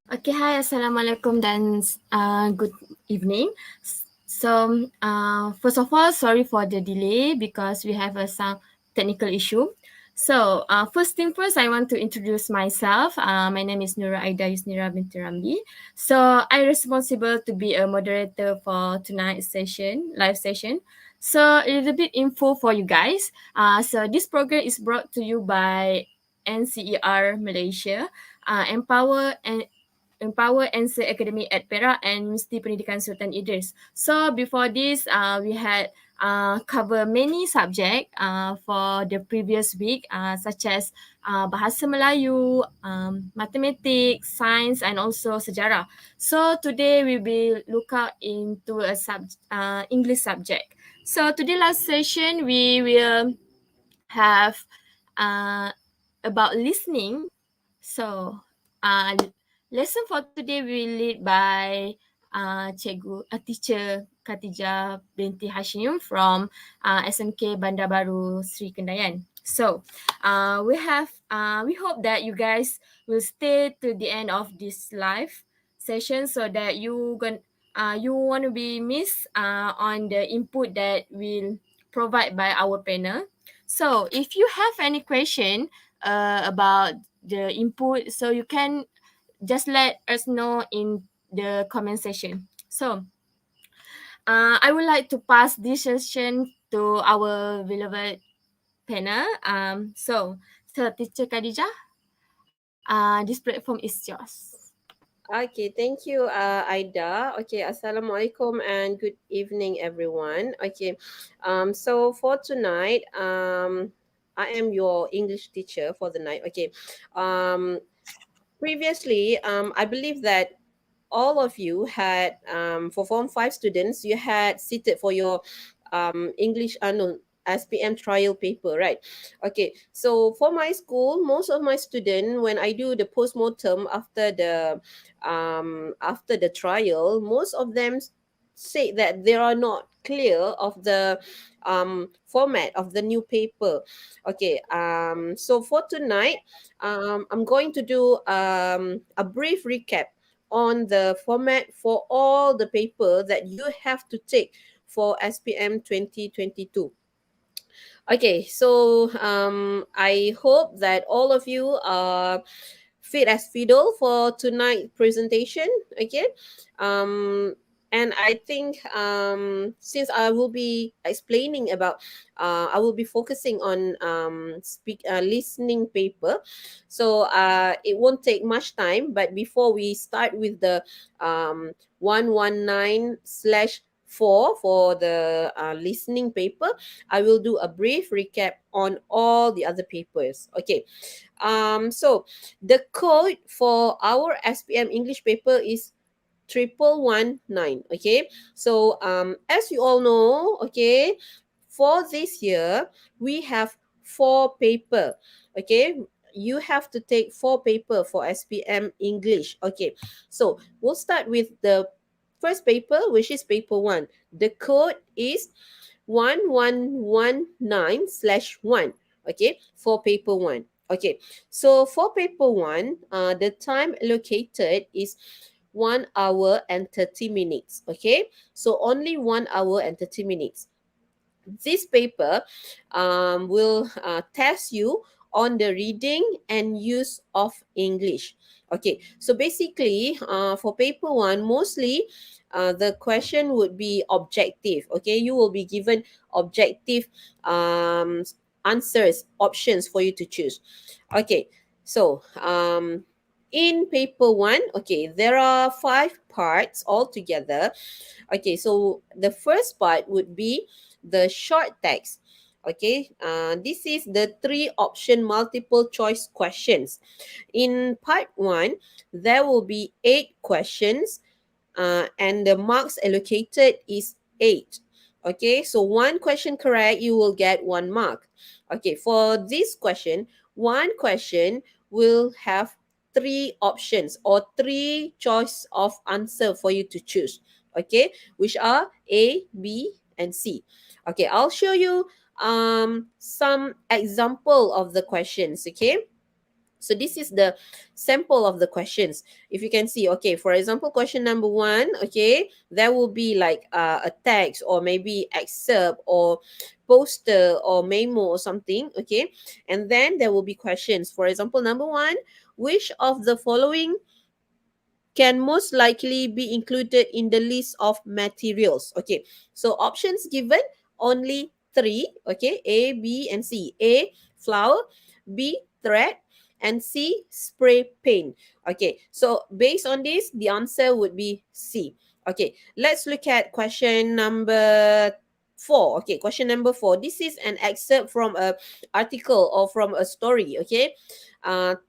Okay, hi, Assalamualaikum dan good evening. First of all, sorry for the delay because we have some technical issue. First thing first, I want to introduce myself. My name is Nura Aida Yusnira binti Ramli. So, I'm responsible to be a moderator for tonight's live session. So, a little bit info for you guys. This program is brought to you by NCER Malaysia, Empower NC Academy at Perak and Universiti Pendidikan Sultan Idris. So before this, we had cover many subject for the previous week, such as Bahasa Melayu, Mathematics, Science, and also Sejarah. So today we will look out into a English subject. So today last session we will have uh, about listening. So, lesson for today will lead by teacher Khatijah binti Hashim from SMK Bandar Baru Sri Kendayan. So, we hope that you guys will stay to the end of this live session so that you want to be missed on the input that will provide by our panel. So if you have any question about the input, so you can just let us know in the comment section. So I would like to pass this session to our beloved panel. So Teacher Khadijah, this platform is yours. Okay, thank you, Aida. Okay, assalamualaikum and good evening, everyone. Okay, so for tonight, I am your English teacher for the night. Okay, um, previously, I believe that all of you had for Form 5 students, you had seated for your English no, SPM trial paper, right? Okay, so for my school, most of my students, when I do the postmortem after the trial, most of them say that they are not clear of the format of the new paper. Okay, so for tonight, I'm going to do a brief recap on the format for all the paper that you have to take for SPM 2022. Okay, so I hope that all of you are fit as fiddle for tonight presentation. Okay, um, and I think since I will be explaining about, I will be focusing on listening paper, so it won't take much time. But before we start with the 119/4 for the listening paper, I will do a brief recap on all the other papers. Okay. So the code for our SPM English paper is 1119. Okay. So as you all know, okay, for this year we have four paper. Okay. You have to take four paper for SPM English. Okay. So we'll start with the first paper, which is paper one. The code is 1119/1. Okay, for paper one. Okay, so for paper one, the time allocated is 1 hour and 30 minutes. Okay, so only 1 hour and 30 minutes. This paper will test you on the reading and use of English. Okay, so basically, for paper one, mostly the question would be objective. Okay, you will be given objective answers, options for you to choose. Okay, so in paper one, okay, there are 5 parts altogether. Okay, so the first part would be the short text. Okay, this is the 3 option multiple choice questions. In part one, there will be 8 questions, and the marks allocated is 8. Okay, so one question correct, you will get 1 mark. Okay, for this question, one question will have 3 options or 3 choice of answer for you to choose. Okay, which are A, B, and C. Okay, I'll show you some example of the questions. Okay, So this is the sample of the questions. If you can see, okay, for example, question number one, okay, there will be like a text or maybe excerpt or poster or memo or something, okay, and then there will be questions. For example, number one, which of the following can most likely be included in the list of materials. Okay, so options given only three. Okay, A, B, and C. A, flour. B, thread. And C, spray paint. Okay, so based on this, the answer would be C. Okay, let's look at question number four. Okay, question number four. This is an excerpt from a article or from a story. Okay,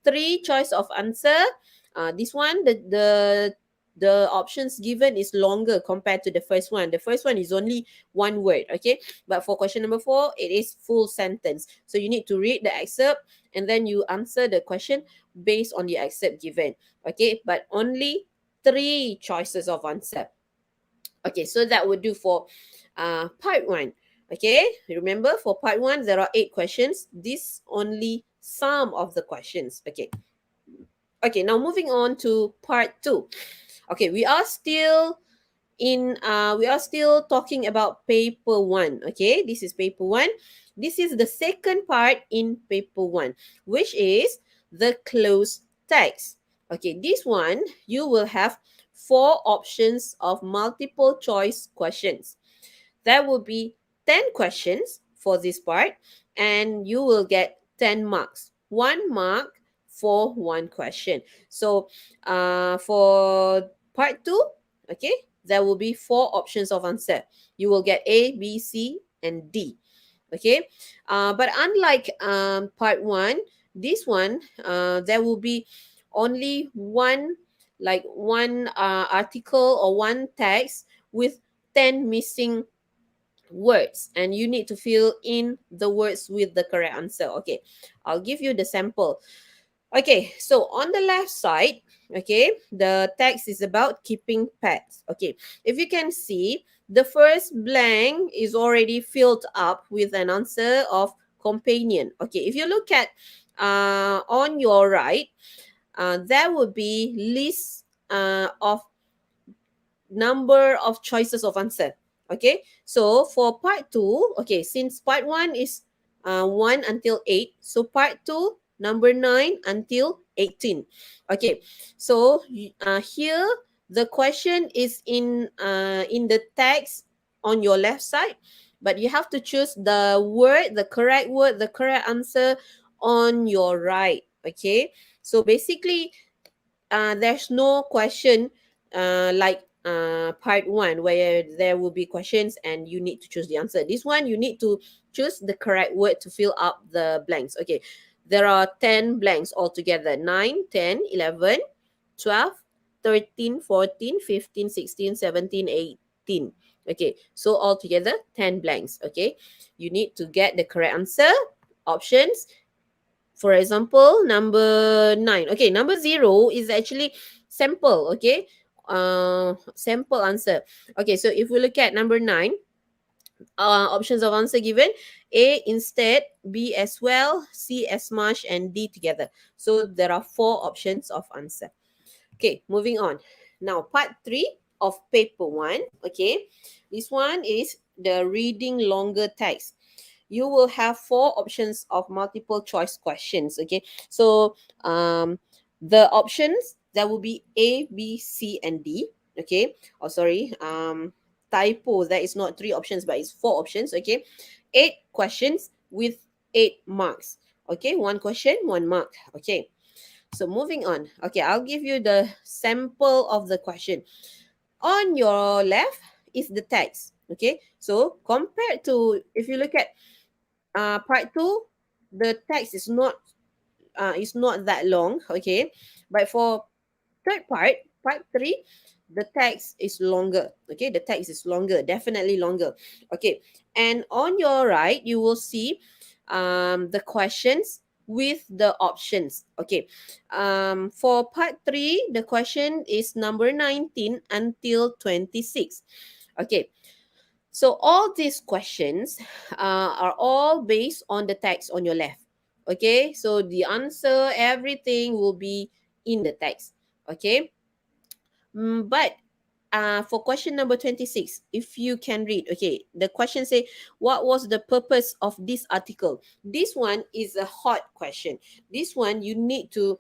three choice of answer. This one, the options given is longer compared to the first one. The first one is only one word, okay? But for question number four, it is full sentence. So you need to read the excerpt and then you answer the question based on the excerpt given, okay? But only three choices of answer. Okay, so that would do for part one. Okay, remember for part one, there are 8 questions. This only some of the questions. Okay. Okay, now moving on to part two. Okay, we are still talking about paper one. Okay, this is paper one. This is the second part in paper one, which is the closed text. Okay, this one you will have 4 options of multiple choice questions. There will be 10 questions for this part, and you will get 10 marks. 1 mark for one question. So, for part two, okay, there will be 4 options of answer. You will get A, B, C, and D. Okay, but unlike part one, this one, there will be only one article or one text with 10 missing words, and you need to fill in the words with the correct answer. Okay, I'll give you the sample. Okay, so on the left side, okay, the text is about keeping pets. Okay, if you can see, the first blank is already filled up with an answer of companion. Okay, if you look at on your right, there would be list of number of choices of answer. Okay, so for part two, okay, since part one is 1 until 8, so part two, number 9 until 18. Okay, so here the question is in the text on your left side, but you have to choose the correct answer on your right. Okay, so basically there's no question like part one where there will be questions and you need to choose the answer. This one you need to choose the correct word to fill up the blanks. Okay, there are 10 blanks altogether: 9, 10, 11, 12, 13, 14, 15, 16, 17, 18. Okay, so altogether 10 blanks. Okay, you need to get the correct answer options. For example, number 9. Okay, number 0 is actually sample. Okay, sample answer. Okay, so if we look at number 9, options of answer given: A instead, B as well, C as much, and D together. So there are 4 options of answer. Okay, moving on. Now, part 3 of paper 1. Okay, this one is the reading longer text. You will have 4 options of multiple choice questions. Okay, so the options, there will be A, B, C, and D. Okay, oh sorry, typo, that is not 3 options but it's 4 options. Okay, 8 questions with 8 marks. Okay, 1 question, 1 mark. Okay, so moving on. Okay, I'll give you the sample of the question. On your left is the text. Okay, so compared to, if you look at part two, the text is not that long. Okay, but for third part, part three, the text is longer. Okay, the text is longer, definitely longer. Okay, and on your right, you will see the questions with the options. Okay, for part three, the question is number 19 until 26. Okay, so all these questions are all based on the text on your left. Okay, so the answer, everything will be in the text. Okay. But for question number 26, if you can read, okay, the question say, what was the purpose of this article? This one is a hot question. This one you need to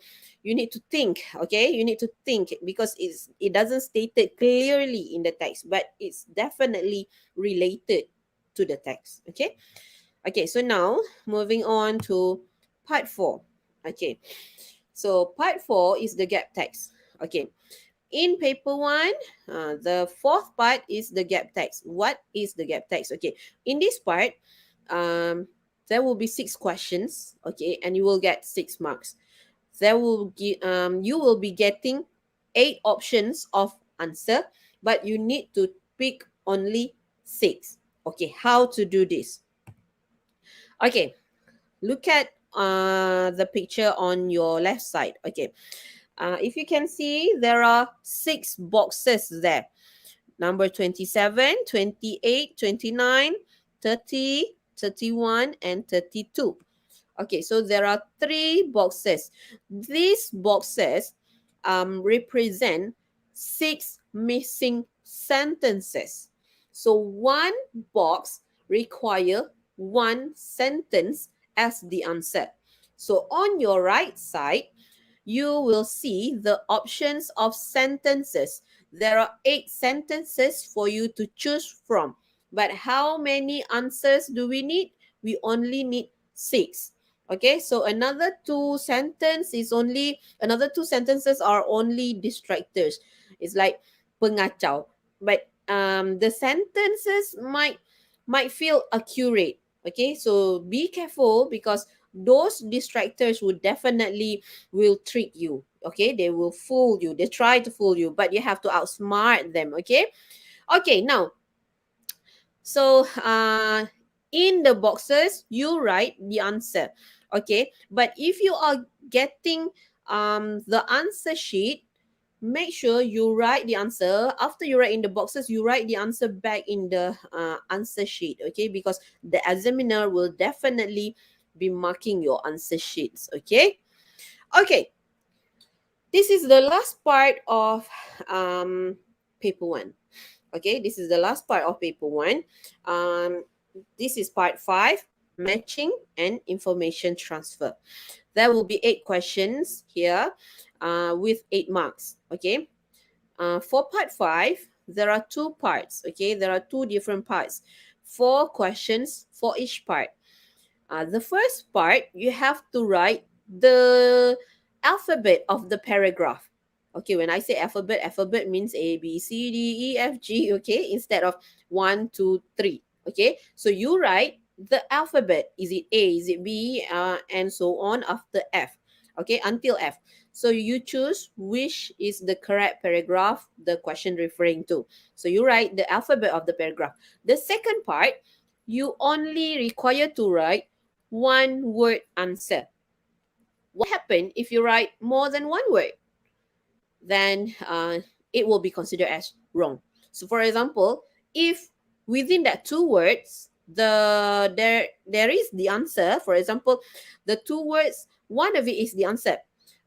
think, okay? You need to think because it doesn't state it clearly in the text, but it's definitely related to the text, okay? Okay, so now moving on to part 4. Okay. So part 4 is the gap text. Okay, in paper one, the fourth part is the gap text. What is the gap text? Okay, in this part, um, there will be 6 questions. Okay, and you will get 6 marks. You will be getting 8 options of answer, but you need to pick only 6. Okay, how to do this? Okay, look at the picture on your left side. Okay, if you can see, there are 6 boxes there. Number 27, 28, 29, 30, 31, and 32. Okay, so there are 3 boxes. These boxes represent 6 missing sentences. So one box require one sentence as the answer. So on your right side, you will see the options of sentences. There are 8 sentences for you to choose from. But how many answers do we need? We only need 6. Okay, so another two sentences are only distractors. It's like pengacau. But the sentences might feel accurate. Okay, so be careful because those distractors would definitely will trick you. Okay, they will fool you. They try to fool you, but you have to outsmart them. Okay. Okay, now, so in the boxes you write the answer. Okay, but if you are getting the answer sheet, make sure you write the answer. After you write in the boxes, you write the answer back in the answer sheet. Okay, because the examiner will definitely be marking your answer sheets. Okay. Okay, this is the last part of paper 1. Okay, this is the last part of paper 1. This is part 5, matching and information transfer. There will be 8 questions here with 8 marks. Okay, for part 5, there are 2 parts. Okay, there are 2 different parts, 4 questions for each part. The first part, you have to write the alphabet of the paragraph. Okay, when I say alphabet, alphabet means A, B, C, D, E, F, G, okay, instead of 1, 2, 3. Okay, so you write the alphabet. Is it A, is it B, and so on after F. Okay, until F. So you choose which is the correct paragraph the question referring to. So you write the alphabet of the paragraph. The second part, you only require to write one word answer. What happens if you write more than one word? Then it will be considered as wrong. So for example, if within that 2 words, there is the answer. For example, the 2 words, one of it is the answer.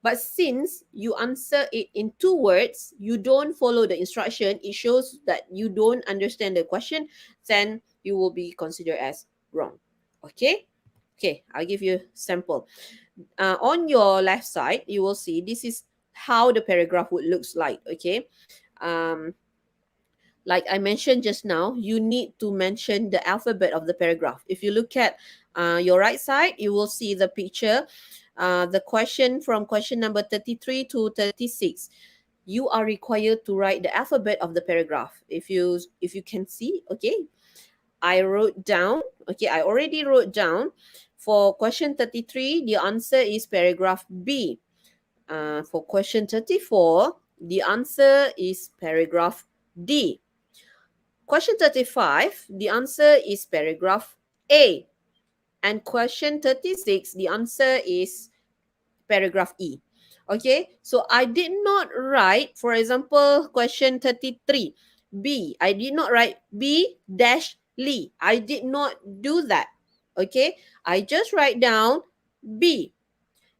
But since you answer it in 2 words, you don't follow the instruction, it shows that you don't understand the question, then you will be considered as wrong. Okay? Okay, I'll give you a sample. On your left side, you will see this is how the paragraph would looks like. Okay, um, like I mentioned just now, you need to mention the alphabet of the paragraph. If you look at your right side, you will see the picture. The question from question number 33 to 36, you are required to write the alphabet of the paragraph. If you can see, okay, I wrote down, okay, I already wrote down. For question 33, the answer is paragraph B. For question 34, the answer is paragraph D. Question 35, the answer is paragraph A. And question 36, the answer is paragraph E. Okay, so I did not write, for example, question 33, B. I did not write B dash Lee. I did not do that. Okay, I just write down B.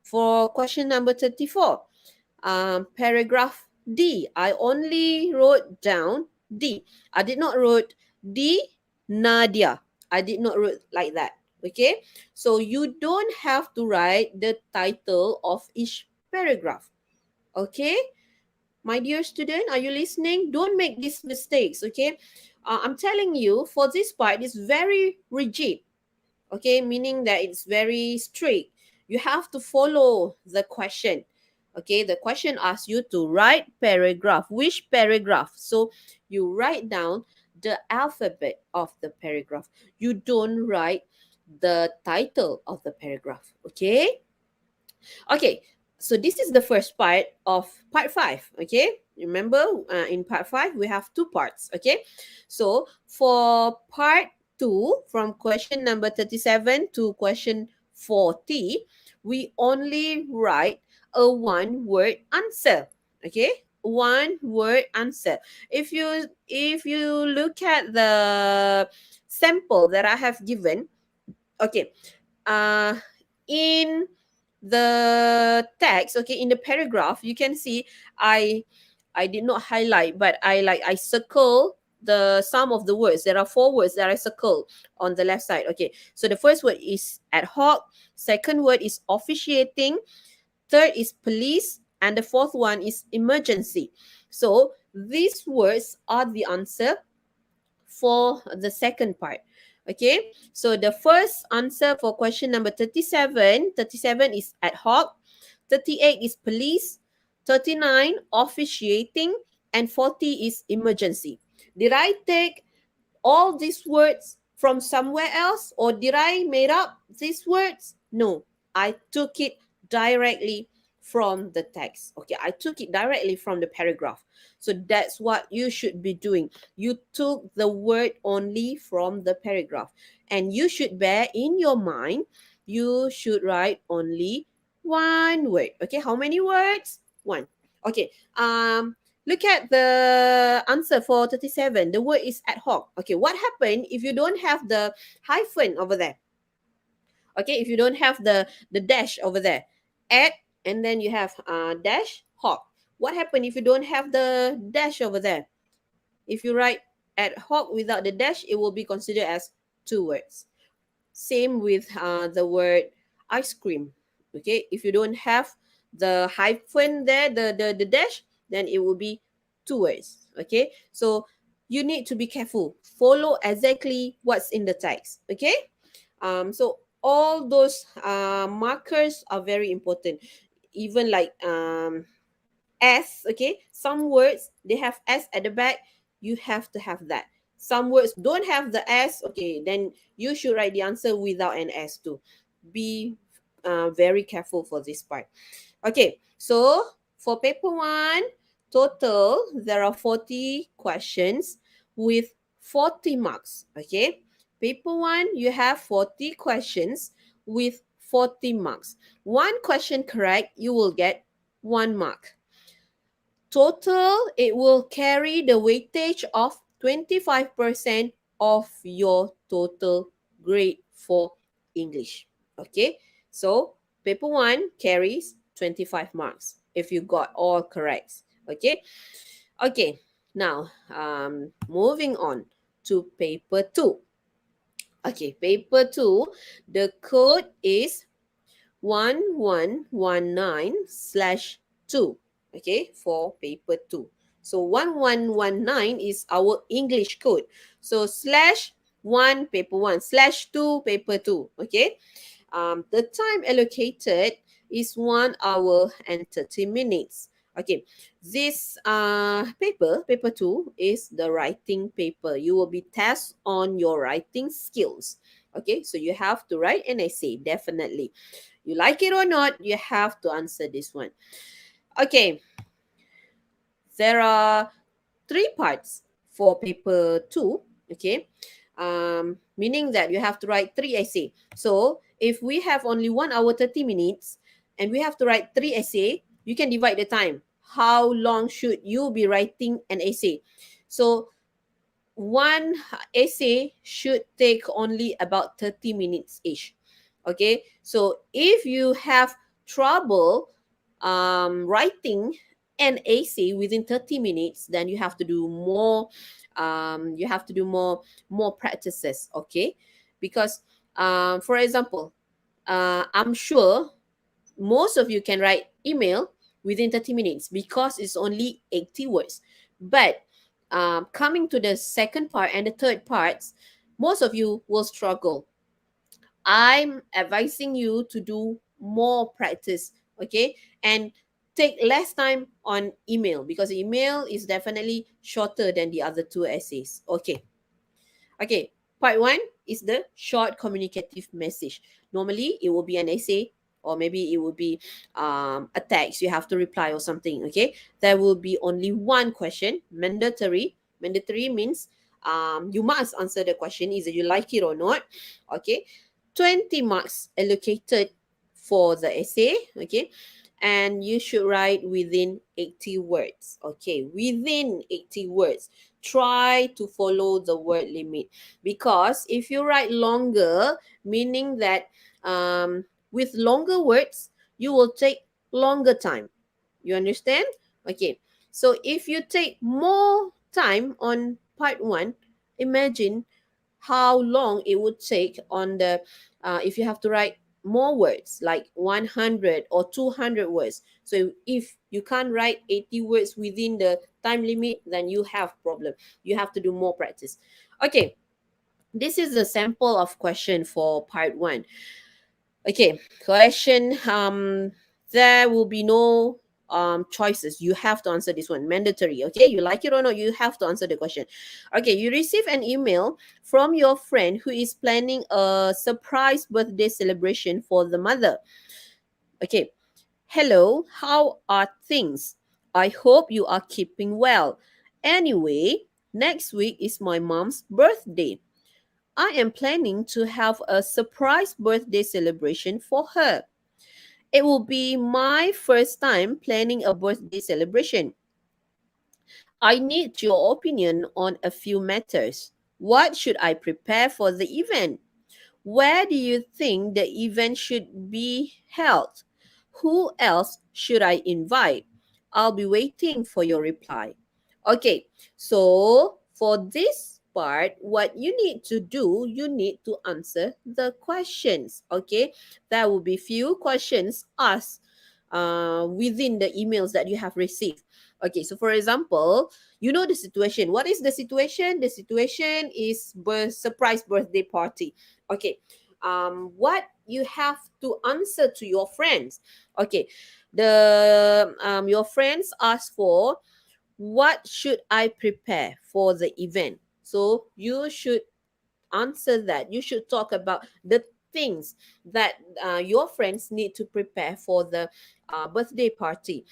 For question number 34, paragraph D. I only wrote down D. I did not wrote D, Nadia. I did not wrote like that. Okay. So you don't have to write the title of each paragraph. Okay. My dear student, are you listening? Don't make these mistakes. Okay. I'm telling you, for this part, it's very rigid. Okay, meaning that it's very strict. You have to follow the question. Okay, the question asks you to write paragraph. Which paragraph? So you write down the alphabet of the paragraph. You don't write the title of the paragraph. Okay. Okay, so this is the first part of part 5. Okay, remember, in part 5 we have two parts. Okay, so for part 2, from question number 37 to question 40, we only write a one word answer. Okay, one word answer. If you look at the sample that I have given, okay, uh in the text, okay, in the paragraph, you can see I did not highlight, but I circle the some of the words. There are 4 words that I circle on the left side. Okay, so the first word is ad hoc, second word is officiating, third is police, and the fourth one is emergency. So these words are the answer for the second part. Okay, so the first answer for question number 37 is ad hoc, 38 is police, 39 officiating, and 40 is emergency. Did I take all these words from somewhere else, or did I made up these words? No, I took it directly from the text. Okay, I took it directly from the paragraph. So that's what you should be doing. You took the word only from the paragraph, and you should bear in your mind, you should write only one word. Okay, how many words? One. Okay, look at the answer for 37. The word is ad hoc. Okay, what happened if you don't have the hyphen over there? Okay, if you don't have the dash over there. Ad, and then you have dash hoc. What happened if you don't have the dash over there? If you write ad hoc without the dash, it will be considered as 2 words. Same with the word ice cream. Okay, if you don't have the hyphen there, the dash, then it will be 2 words. Okay, so you need to be careful. Follow exactly what's in the text. Okay, so all those markers are very important. Even like S, okay, some words they have S at the back, you have to have that. Some words don't have the S, okay, then you should write the answer without an S too. Be very careful for this part. Okay, so for paper 1, total there are 40 questions with 40 marks. Okay, paper 1, you have 40 questions with 40 marks. One question correct, you will get 1 mark. Total, it will carry the weightage of 25% of your total grade for English. Okay, so paper 1 carries 25 marks if you got all correct. Okay, okay, now moving on to paper 2. Okay, paper 2, the code is 1119/2. Okay, for paper 2. So 1119 is our English code. So slash 1 paper 1 slash 2 paper 2. Okay, the time allocated is 1 hour and 30 minutes. Okay, this paper 2 is the writing paper. You will be tested on your writing skills. Okay, so you have to write an essay, definitely. You like it or not, you have to answer this one. Okay, there are 3 parts for paper 2. Okay, meaning that you have to write 3 essay. So if we have only 1 hour 30 minutes and we have to write 3 essay, you can divide the time. How long should you be writing an essay? So one essay should take only about 30 minutes each. Okay, so if you have trouble writing an essay within 30 minutes, then you have to do more. You have to do more practices. Okay, because for example, I'm sure most of you can write email within 30 minutes because it's only 80 words. But coming to the second part and the third parts, most of you will struggle. I'm advising you to do more practice, okay? And take less time on email because email is definitely shorter than the other two essays. Okay. Okay, part one is the short communicative message. Normally, it will be an essay or maybe it will be a text you have to reply or something. Okay, there will be only one question, mandatory. Mandatory means you must answer the question either you like it or not. Okay, 20 marks allocated for the essay. Okay, and you should write within 80 words. Okay, within 80 words. Try to follow the word limit because if you write longer, meaning that with longer words, you will take longer time. You understand? Okay. So if you take more time on part one, imagine how long it would take on the if you have to write more words like 100 or 200 words. So if you can't write 80 words within the time limit, then you have problem. You have to do more practice. Okay, this is a sample of question for part one. Okay, question. There will be no choices. You have to answer this one. Mandatory. Okay, you like it or not, you have to answer the question. Okay, you receive an email from your friend who is planning a surprise birthday celebration for the mother. Okay, hello, how are things? I hope you are keeping well. Anyway, next week is my mom's birthday. I am planning to have a surprise birthday celebration for her. It will be my first time planning a birthday celebration. I need your opinion on a few matters. What should I prepare for the event? Where do you think the event should be held? Who else should I invite? I'll be waiting for your reply. Okay, so for this part, what you need to do, you need to answer the questions. Okay, there will be few questions asked within the emails that you have received. Okay, so for example, you know the situation. What is the situation? The situation is surprise birthday party. Okay, what you have to answer to your friends. Okay, the your friends ask for what should I prepare for the event. So you should answer that. You should talk about the things that your friends need to prepare for the birthday party.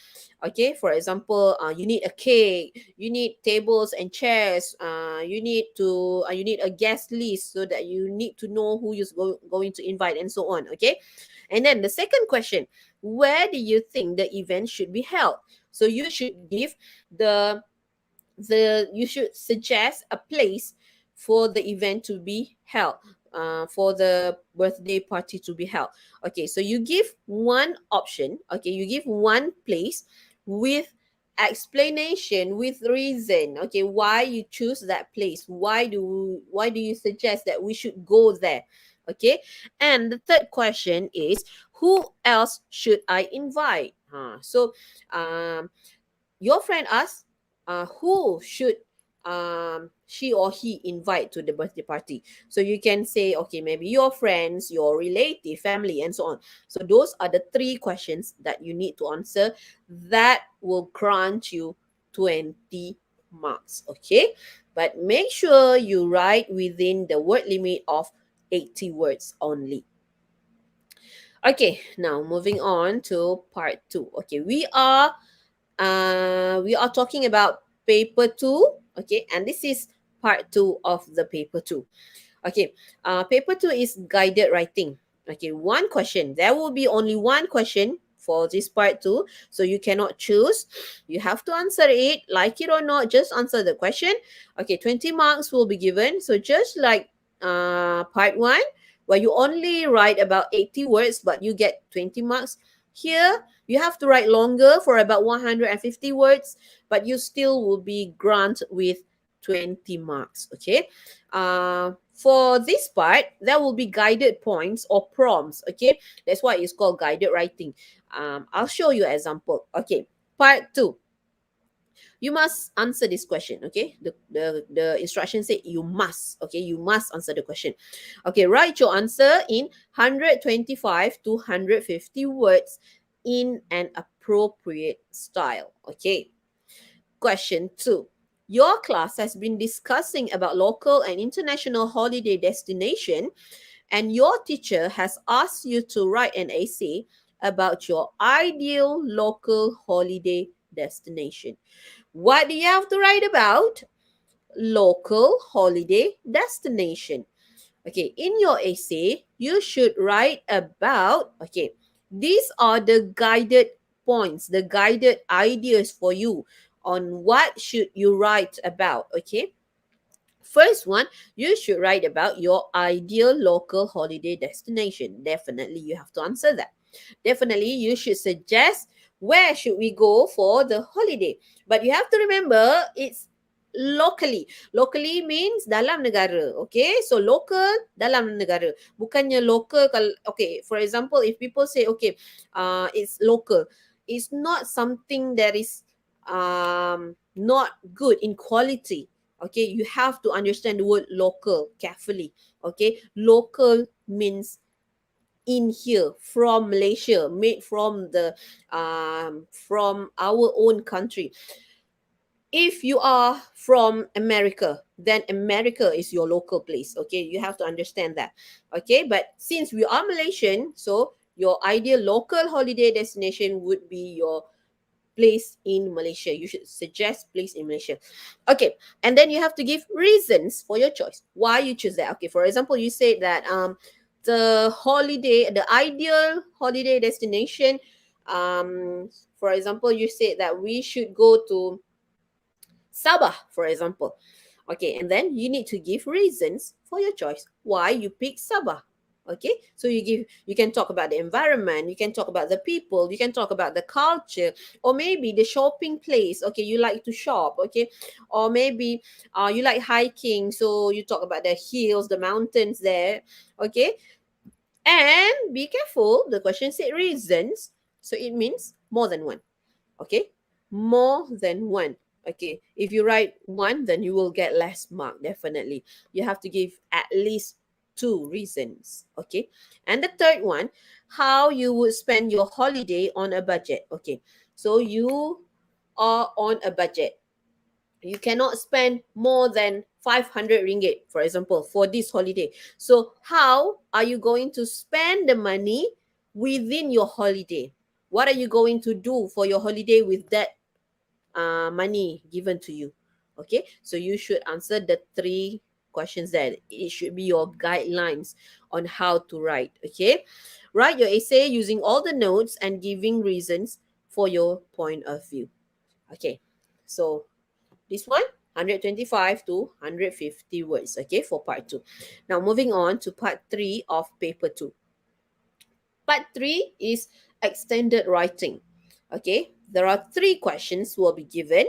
Okay, for example, you need a cake, you need tables and chairs, you need a guest list so that you need to know who you're going to invite and so on. Okay, and then the second question, where do you think the event should be held? So you should give the you should suggest a place for the event to be held, for the birthday party to be held. Okay, so you give one option. Okay, you give one place with explanation, with reason. Okay, why you choose that place, why do you suggest that we should go there? Okay, and the third question is, who else should I invite? So your friend asks, who should she or he invite to the birthday party? So you can say, okay, maybe your friends, your relative, family, and so on. So those are the three questions that you need to answer that will grant you 20 marks. Okay, but make sure you write within the word limit of 80 words only. Okay, now moving on to part two. Okay, we are talking about paper two. Okay, and this is part two of the paper two. Okay, paper two is guided writing. Okay, one question. There will be only one question for this part two, so you cannot choose. You have to answer it, like it or not. Just answer the question. Okay, 20 marks will be given. So just like part one, where you only write about 80 words but you get 20 marks. Here, you have to write longer for about 150 words, but you still will be granted with 20 marks. Okay. For this part, there will be guided points or prompts. Okay. That's why it's called guided writing. I'll show you an example. Okay. Part 2, you must answer this question. Okay, the instruction said you must. Okay, you must answer the question. Okay, write your answer in 125 to 150 words in an appropriate style. Okay, question 2, your class has been discussing about local and international holiday destination, and your teacher has asked you to write an essay about your ideal local holiday destination. What do you have to write about? Local holiday destination. Okay, in your essay, you should write about, okay, these are the guided points, the guided ideas for you on what should you write about, okay? First one, you should write about your ideal local holiday destination. Definitely, you have to answer that. Definitely, you should suggest where should we go for the holiday. But you have to remember, it's locally. Locally means dalam negara. Okay, so local dalam negara. Bukannya local kalau, okay, for example, if people say, okay, it's local, it's not something that is not good in quality. Okay, you have to understand the word local carefully. Okay, local means in here, from Malaysia, made from our own country. If you are from America, then America is your local place. Okay, you have to understand that. Okay, but since we are Malaysian, so your ideal local holiday destination would be your place in Malaysia. You should suggest place in Malaysia. Okay, and then you have to give reasons for your choice. Why you choose that? Okay, for example, you said that the ideal holiday destination, for example, you said that we should go to Sabah, for example. Okay, and then you need to give reasons for your choice why you pick Sabah. Okay, so you can talk about the environment, you can talk about the people, you can talk about the culture, or maybe the shopping place. Okay, you like to shop. Okay, or maybe you like hiking, so you talk about the hills, the mountains there. Okay, and be careful, the question said reasons, so it means more than one. Okay, more than one. Okay, if you write one, then you will get less mark. Definitely, you have to give at least two reasons. Okay, and the third one, how you would spend your holiday on a budget. Okay, so you are on a budget, you cannot spend more than 500 ringgit, for example, for this holiday. So how are you going to spend the money within your holiday? What are you going to do for your holiday with that money given to you? Okay, so you should answer the three questions there. It should be your guidelines on how to write. Okay, write your essay using all the notes and giving reasons for your point of view. Okay, so this one, 125 to 150 words, okay, for part 2. Now, moving on to part 3 of paper 2. Part 3 is extended writing. Okay, there are 3 questions will be given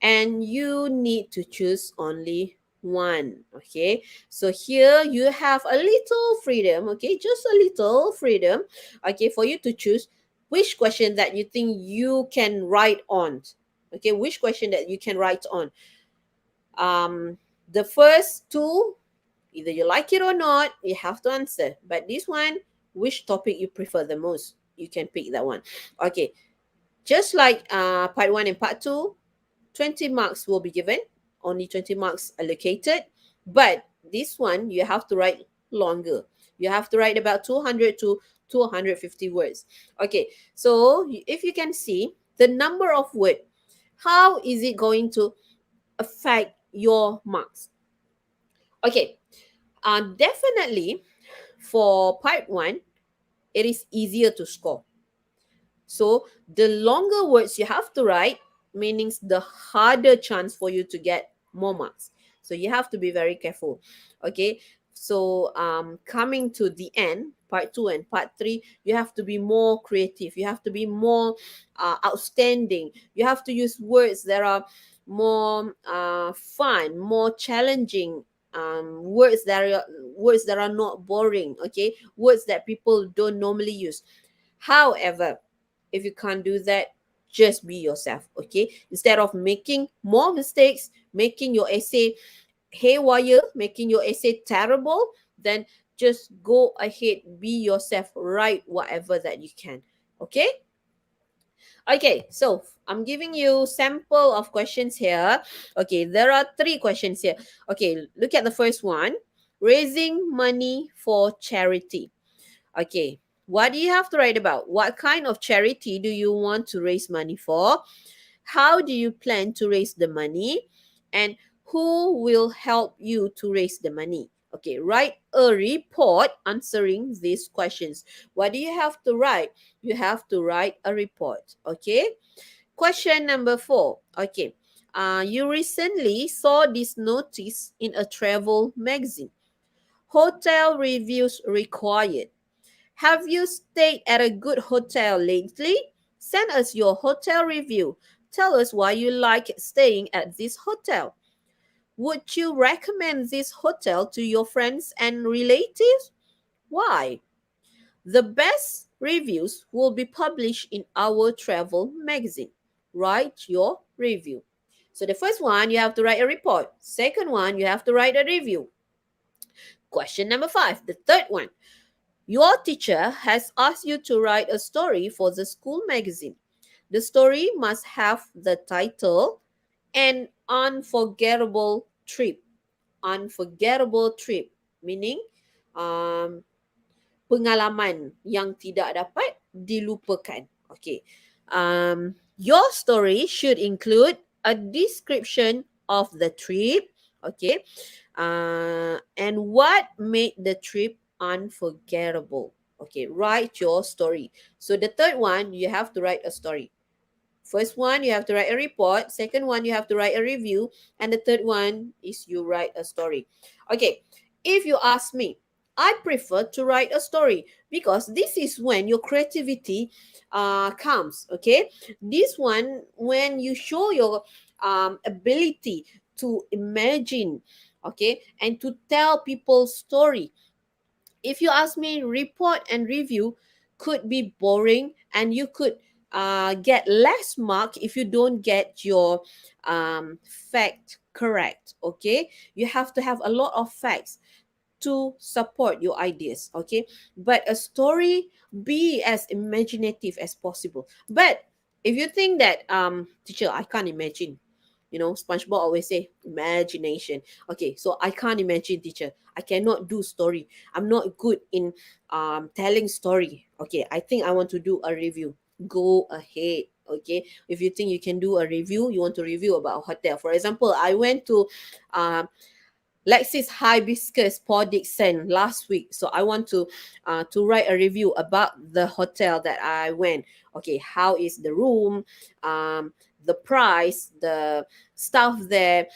and you need to choose only one. Okay, so here you have a little freedom, okay, just a little freedom, okay, for you to choose which question that you think you can write on. Okay, which question that you can write on. The first two, either you like it or not, you have to answer. But this one, which topic you prefer the most, you can pick that one. Okay, just like part 1 and part 2, 20 marks will be given, only 20 marks allocated. But this one, you have to write longer. You have to write about 200 to 250 words. Okay, so if you can see the number of words, how is it going to affect your marks? Okay, definitely for part 1, it is easier to score. So the longer words you have to write, meaning the harder chance for you to get more marks. So you have to be very careful. Okay, So coming to the end, part two and part three, you have to be more creative. You have to be more outstanding. You have to use words that are more fun, more challenging. Words that are not boring. Okay, words that people don't normally use. However, if you can't do that, just be yourself. Okay, instead of making more mistakes, making your essay haywire, making your essay terrible, then just go ahead, be yourself, write whatever that you can. Okay? Okay, so I'm giving you sample of questions here. Okay, there are three questions here. Okay, look at the first one. Raising money for charity. Okay, what do you have to write about? What kind of charity do you want to raise money for? How do you plan to raise the money? And who will help you to raise the money? Okay, write a report answering these questions. What do you have to write? You have to write a report. Okay. Question number 4. Okay. You recently saw this notice in a travel magazine. Hotel reviews required. Have you stayed at a good hotel lately? Send us your hotel review. Tell us why you like staying at this hotel. Would you recommend this hotel to your friends and relatives? Why? The best reviews will be published in our travel magazine. Write your review. So the first one, you have to write a report. Second one, you have to write a review. Question number 5, the third one. Your teacher has asked you to write a story for the school magazine. The story must have the title An Unforgettable Trip. Unforgettable trip, meaning um, pengalaman yang tidak dapat dilupakan. Okay. Your story should include a description of the trip. Okay. And what made the trip unforgettable. Okay, write your story. So the third one, you have to write a story. First one, you have to write a report. Second one, you have to write a review. And the third one is you write a story. Okay, if you ask me, I prefer to write a story because this is when your creativity comes. Okay, this one when you show your ability to imagine, okay, and to tell people's story. If you ask me, report and review could be boring and you could get less mark if you don't get your fact correct. Okay, you have to have a lot of facts to support your ideas. Okay, but a story, be as imaginative as possible. But if you think that teacher, I can't imagine, SpongeBob always say imagination. Okay, so I can't imagine, teacher. I cannot do story. I'm not good in telling story. Okay, I think I want to do a review. Go ahead. Okay, if you think you can do a review, you want to review about a hotel. For example, I went to Lexis Hibiscus Podixon last week. So I want to write a review about the hotel that I went. Okay, how is the room, the price, the staff there,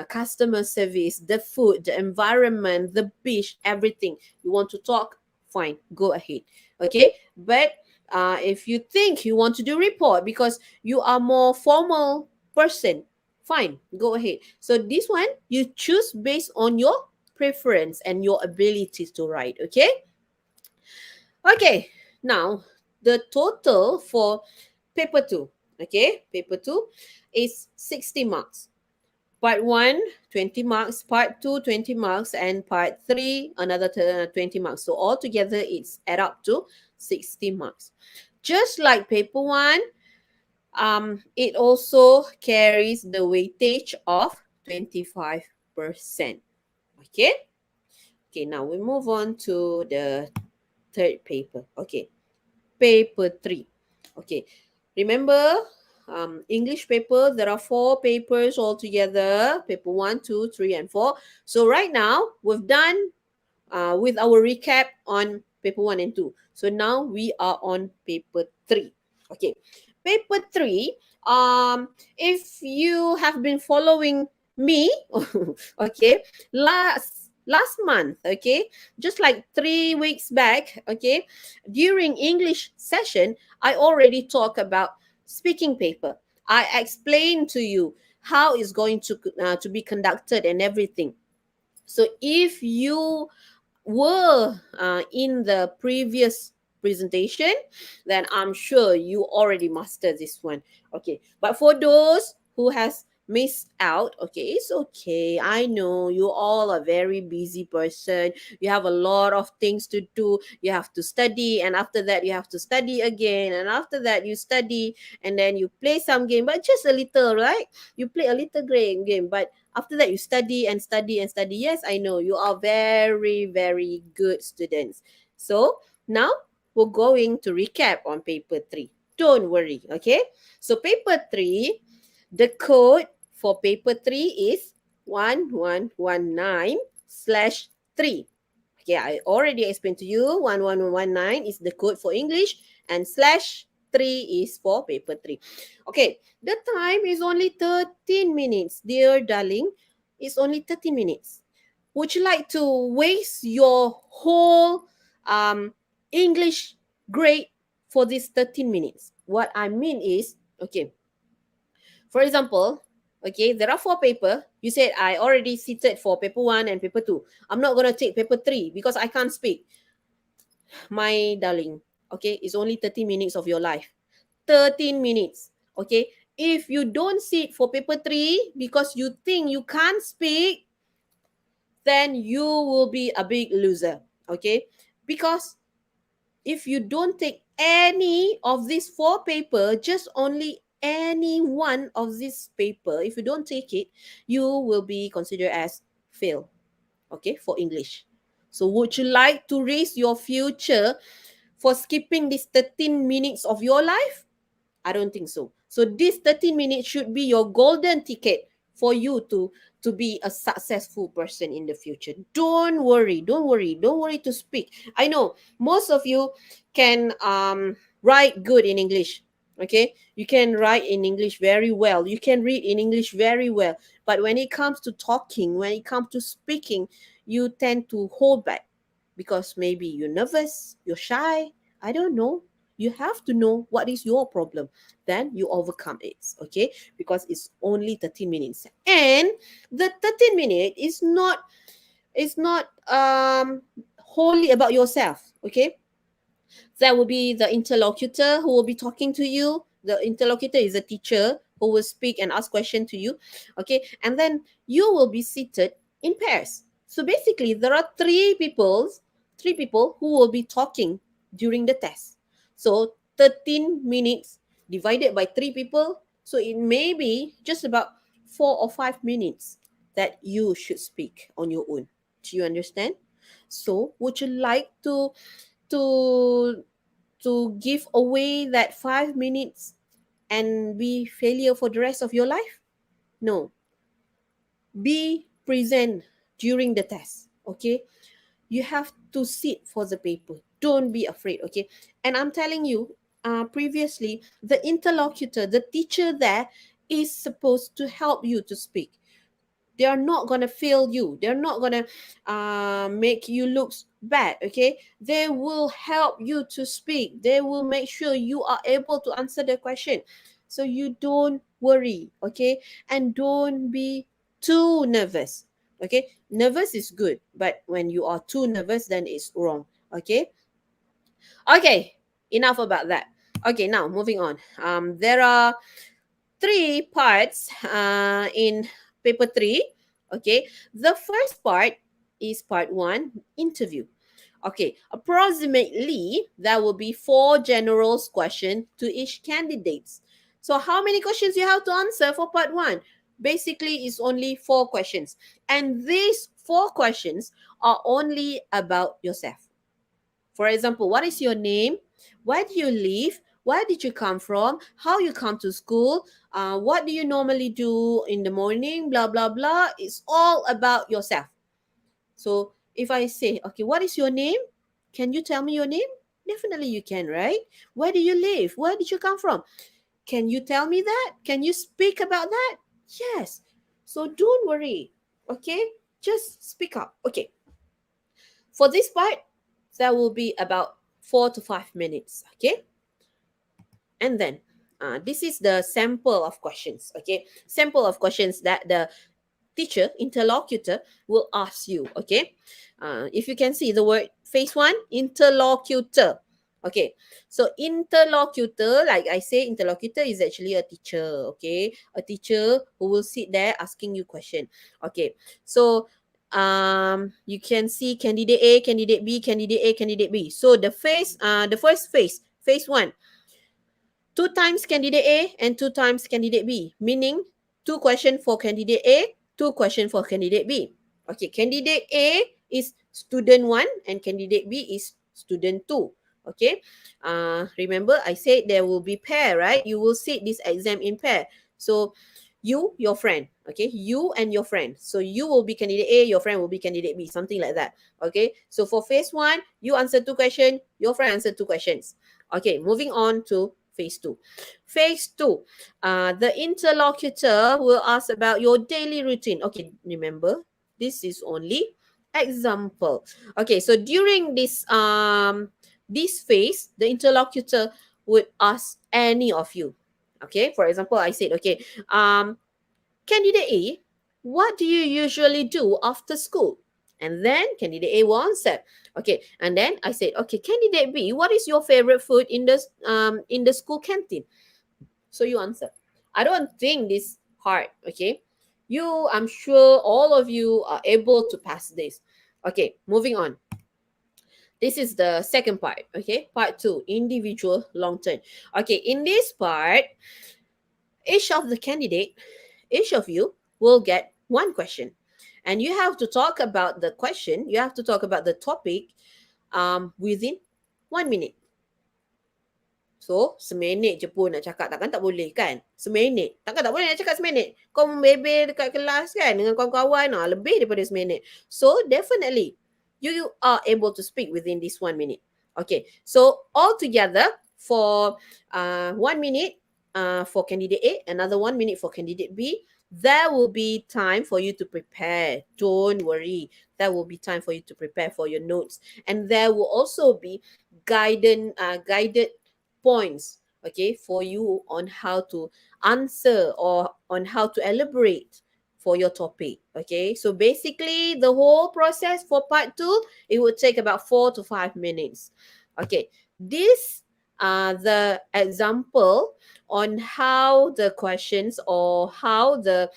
customer service, the food, the environment, the beach, everything. You want to talk? Fine, go ahead. Okay, but if you think you want to do report because you are more formal person, fine, go ahead. So this one you choose based on your preference and your abilities to write. Okay, now the total for paper 2. Okay, paper 2 is 60 marks. Part 1, 20 marks. Part 2, 20 marks. And part 3, another 20 marks. So altogether it's add up to 60 marks. Just like paper 1, it also carries the weightage of 25%. Okay? Okay, now we move on to the third paper. Okay, paper 3. Okay, remember, English paper, there are 4 papers altogether. Paper 1, 2, 3, and 4. So right now, we've done with our recap on paper 1 and 2. So now we are on paper 3. Okay, paper 3, if you have been following me, okay, last last month, okay, just like 3 weeks back, okay, during English session, I already talked about speaking paper. I explained to you how it's going to be conducted and everything. So if you were in the previous presentation, then I'm sure you already mastered this one. Okay, but for those who has missed out, okay, it's okay. I know you all are very busy person. You have a lot of things to do. You have to study, and after that you have to study again, and after that you study, and then you play some game, but just a little, right? You play a little game, but after that you study and study and study. Yes, I know you are very very good students. So now we're going to recap on paper 3. Don't worry, okay? So paper 3, the code for paper 3 is 1119 slash 3. Okay, I already explained to you 1119 is the code for English, and slash 3 is for paper 3. Okay, the time is only 13 minutes. Dear darling, it's only 13 minutes. Would you like to waste your whole English grade for this 13 minutes? What I mean is, okay, for example, okay, there are 4 paper. You said I already seated for paper 1 and paper 2. I'm not going to take paper 3 because I can't speak. My darling, okay, it's only 30 minutes of your life. 13 minutes, okay? If you don't sit for paper 3 because you think you can't speak, then you will be a big loser, okay? Because if you don't take any of these 4 paper, just only any one of this paper, if you don't take it, you will be considered as fail, okay, for English. So would you like to risk your future for skipping this 13 minutes of your life? I don't think so. So this 13 minutes should be your golden ticket for you to be a successful person in the future. Don't worry to speak. I know most of you can write good in English. Okay? You can write in English very well. You can read in English very well. But when it comes to talking, when it comes to speaking, you tend to hold back because maybe you're nervous, you're shy, I don't know. You have to know what is your problem, then you overcome it, okay? Because it's only 13 minutes, and the 13 minute is not wholly about yourself, okay? That will be the interlocutor who will be talking to you. The interlocutor is a teacher who will speak and ask question to you, okay? And then you will be seated in pairs. So basically, there are three people who will be talking during the test. So 13 minutes divided by 3 people. So it may be just about 4 or 5 minutes that you should speak on your own. Do you understand? So would you like to give away that 5 minutes and be failure for the rest of your life? No. Be present during the test. Okay. You have to sit for the paper. Don't be afraid. Okay. And I'm telling you, previously, the interlocutor, the teacher there is supposed to help you to speak. They are not gonna fail you. They're not gonna make you look bad. Okay, they will help you to speak. They will make sure you are able to answer the question, so you don't worry. Okay, and don't be too nervous. Okay, nervous is good, but when you are too nervous, then it's wrong. Okay. Okay, enough about that. Okay, now moving on. There are 3 parts in paper 3. Okay, the first part is part 1, interview. Okay, approximately there will be 4 general questions to each candidates. So how many questions you have to answer for part 1? Basically, it's only 4 questions, and these 4 questions are only about yourself. For example, what is your name? Where do you live? Where did you come from? How you come to school? What do you normally do in the morning? Blah, blah, blah. It's all about yourself. So if I say, okay, what is your name? Can you tell me your name? Definitely you can, right? Where do you live? Where did you come from? Can you tell me that? Can you speak about that? Yes. So don't worry. Okay? Just speak up. Okay. For this part, there will be about 4 to 5 minutes. Okay, and then this is the sample of questions. Okay, sample of questions that the teacher, interlocutor, will ask you. Okay, if you can see the word phase one, interlocutor. Okay, so interlocutor, like I say, interlocutor is actually a teacher. Okay, a teacher who will sit there asking you question. Okay, so you can see candidate A, candidate B, candidate A, candidate B. So the first phase one, two times candidate A and two times candidate B, meaning two question for candidate A, two question for candidate B. Okay, candidate A is student 1 and candidate B is student 2. Okay, remember I said there will be pair, right? You will sit this exam in pair. So you, your friend, okay, you and your friend. So you will be candidate A, your friend will be candidate B, something like that. Okay, so for phase one, you answer two questions, your friend answer two questions. Okay, moving on to phase two. Phase two, the interlocutor will ask about your daily routine. Okay, remember, this is only example. Okay, so during this phase, the interlocutor would ask any of you. Okay, for example, I said, okay, candidate A, what do you usually do after school? And then candidate A will answer. Okay, and then I said, okay, candidate B, what is your favorite food in the school canteen? So you answer. I don't think this hard. Okay, I'm sure all of you are able to pass this. Okay, moving on. This is the second part. Okay, part two, individual long term. Okay, in this part, each of the candidate, each of you will get one question, and you have to talk about the question, you have to talk about the topic within 1 minute. So, seminit je pun nak cakap, takkan tak boleh kan? Seminit. Takkan tak boleh nak cakap seminit. Kau membebel dekat kelas kan dengan kawan-kawan, lebih daripada seminit. So, definitely, you are able to speak within this 1 minute. Okay, so all together for 1 minute for candidate A, another 1 minute for candidate B, there will be time for you to prepare. Don't worry. There will be time for you to prepare for your notes. And there will also be guided points, okay, for you on how to answer or on how to elaborate for your topic. Okay, so basically the whole process for part two, it would take about 4 to 5 minutes. Okay, this the example on how the questions or how the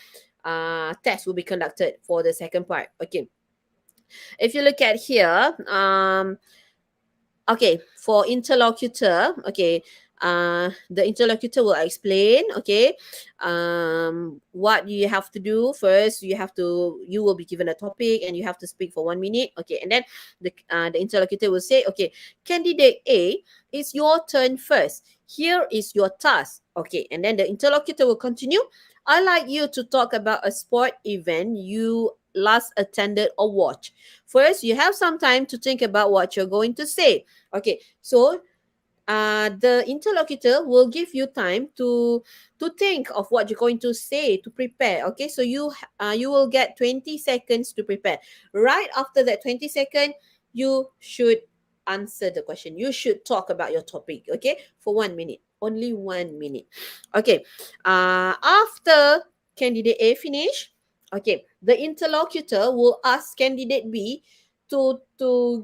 test will be conducted for the second part. Okay, if you look at here, okay, for interlocutor, okay, the interlocutor will explain, okay, what you have to do. First, you will be given a topic and you have to speak for 1 minute. Okay, and then the interlocutor will say, okay, candidate A, it's your turn first. Here is your task. Okay, and then the interlocutor will continue. I like you to talk about a sport event you last attended or watched. First, you have some time to think about what you're going to say. Okay, so the interlocutor will give you time to think of what you're going to say, to prepare. Okay, so you will get 20 seconds to prepare. Right after that 20 seconds, you should answer the question. You should talk about your topic. Okay, for 1 minute, only 1 minute. Okay, after candidate A finish, okay, the interlocutor will ask candidate B to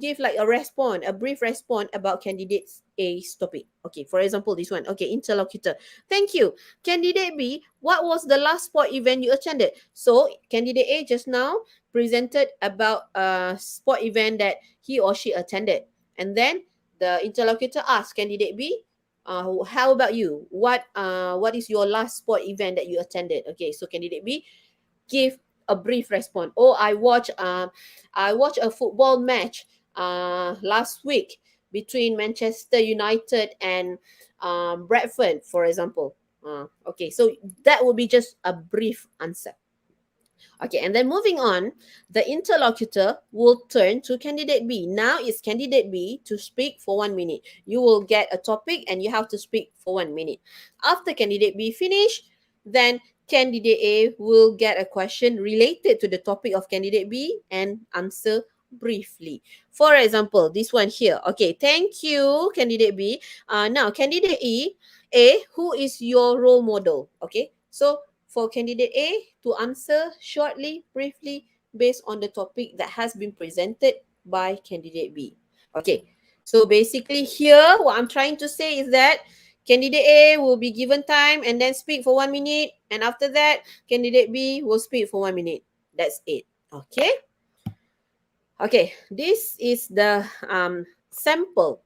give like a brief response about candidates A's topic. Okay, for example, this one. Okay, interlocutor. Thank you. Candidate B, what was the last sport event you attended? So candidate A just now presented about a sport event that he or she attended. And then the interlocutor asked candidate B, how about you? What is your last sport event that you attended? Okay, so candidate B give a brief response. Oh, I watched a football match last week between Manchester United and Bradford, for example. Okay, so that would be just a brief answer. Okay, and then moving on, the interlocutor will turn to candidate B. Now it's candidate B to speak for 1 minute. You will get a topic and you have to speak for 1 minute. After candidate B finish, then candidate A will get a question related to the topic of candidate B and answer briefly. For example, this one here. Okay, thank you, candidate B. Now, candidate A, who is your role model? Okay, so for candidate A to answer shortly, briefly, based on the topic that has been presented by candidate B. Okay, so basically here, what I'm trying to say is that candidate A will be given time and then speak for 1 minute, and after that, candidate B will speak for 1 minute. That's it. Okay. Okay, this is the sample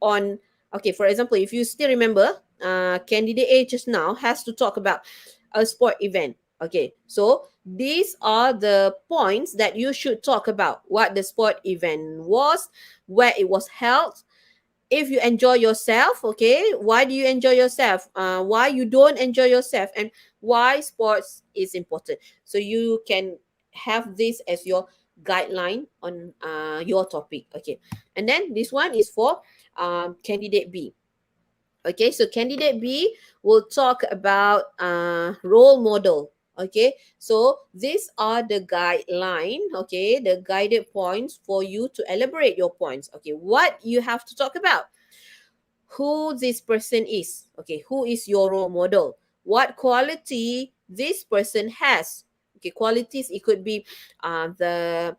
on, okay, for example, if you still remember, candidate A just now has to talk about a sport event. Okay, so these are the points that you should talk about: what the sport event was, where it was held, if you enjoy yourself, okay, why do you enjoy yourself, why you don't enjoy yourself, and why sports is important. So you can have this as your guideline on your topic. Okay, and then this one is for candidate B. Okay, so candidate B will talk about role model. Okay, so these are the guideline, okay, the guided points for you to elaborate your points. Okay, what you have to talk about: who this person is. Okay, who is your role model? What quality this person has? Okay, qualities, it could be the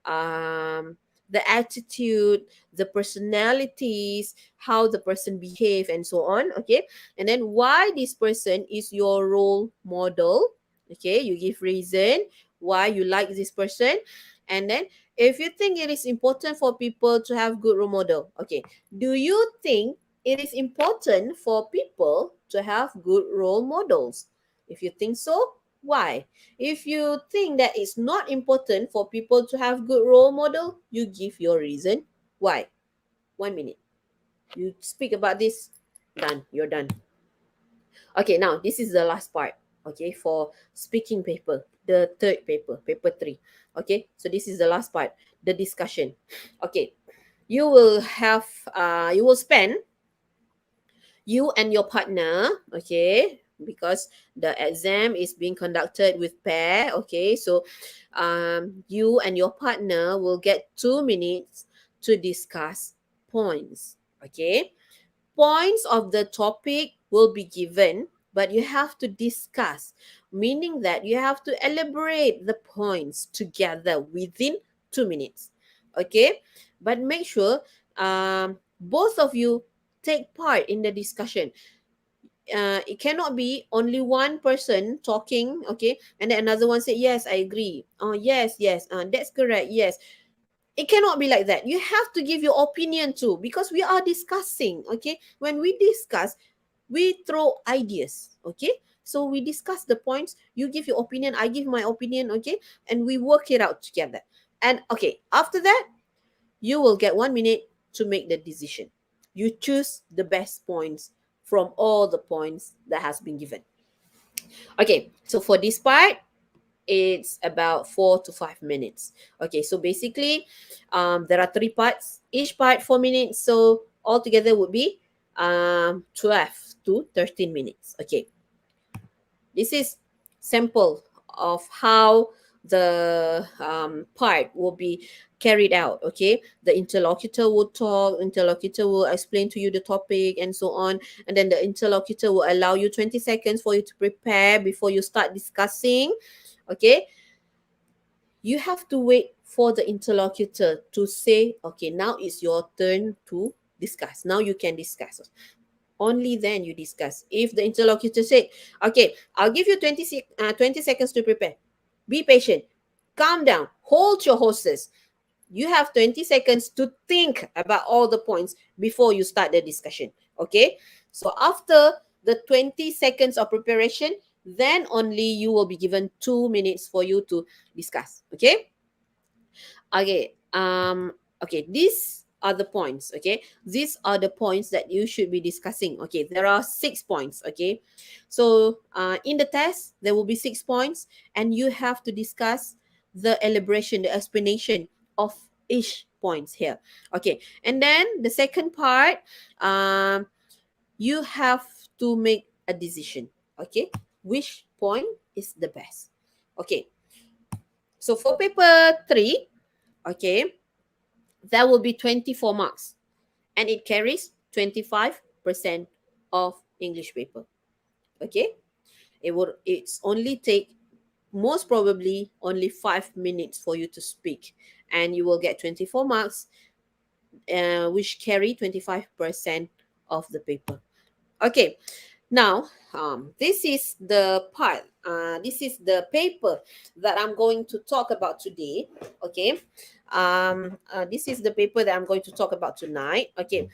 um, the attitude, the personalities, how the person behave, and so on. Okay, and then why this person is your role model. Okay, you give reason why you like this person, and then if you think it is important for people to have good role model. Okay, do you think it is important for people to have good role models? If you think so, why? If you think that it's not important for people to have good role model, you give your reason why. 1 minute. You speak about this, done. You're done. Okay, now this is the last part. Okay, for speaking paper, the third paper, paper 3. Okay, so this is the last part, the discussion. Okay, you will have you will spend, you and your partner, okay, because the exam is being conducted with pair. Okay, so you and your partner will get 2 minutes to discuss points. Okay, points of the topic will be given, but you have to discuss, meaning that you have to elaborate the points together within 2 minutes. Okay, but make sure both of you take part in the discussion. It cannot be only one person talking, okay, and then another one say, yes, I agree, oh yes, yes, that's correct, yes. It cannot be like that. You have to give your opinion too, because we are discussing. Okay, when we discuss, we throw ideas. Okay, so we discuss the points, you give your opinion, I give my opinion. Okay, and we work it out together. And okay, after that, you will get 1 minute to make the decision. You choose the best points from all the points that has been given. Okay, so for this part, it's about 4 to 5 minutes. Okay, so basically, there are 3 parts. Each part 4 minutes, so altogether would be 12 to 13 minutes. Okay, this is sample of how the part will be carried out. Okay, the interlocutor will talk, interlocutor will explain to you the topic and so on, and then the interlocutor will allow you 20 seconds for you to prepare before you start discussing. Okay, you have to wait for the interlocutor to say, okay, now it's your turn to discuss, now you can discuss. Only then you discuss. If the interlocutor say, okay, I'll give you 20 seconds to prepare, be patient, calm down, hold your horses, you have 20 seconds to think about all the points before you start the discussion. Okay, so after the 20 seconds of preparation, then only you will be given 2 minutes for you to discuss. Okay, okay, okay, these are the points. Okay, these are the points that you should be discussing. Okay, there are 6 points. Okay, so in the test there will be 6 points, and you have to discuss the elaboration, the explanation of each points here. Okay, and then the second part, um you have to make a decision. Okay, which point is the best? Okay, so for paper 3, okay, That will be 24 marks, and it carries 25% of English paper. Okay, it's only take most probably only 5 minutes for you to speak, and you will get 24 marks, which carry 25% of the paper. Okay, now this is the part. This is the paper that I'm going to talk about today. Okay, this is the paper that I'm going to talk about tonight. Okay,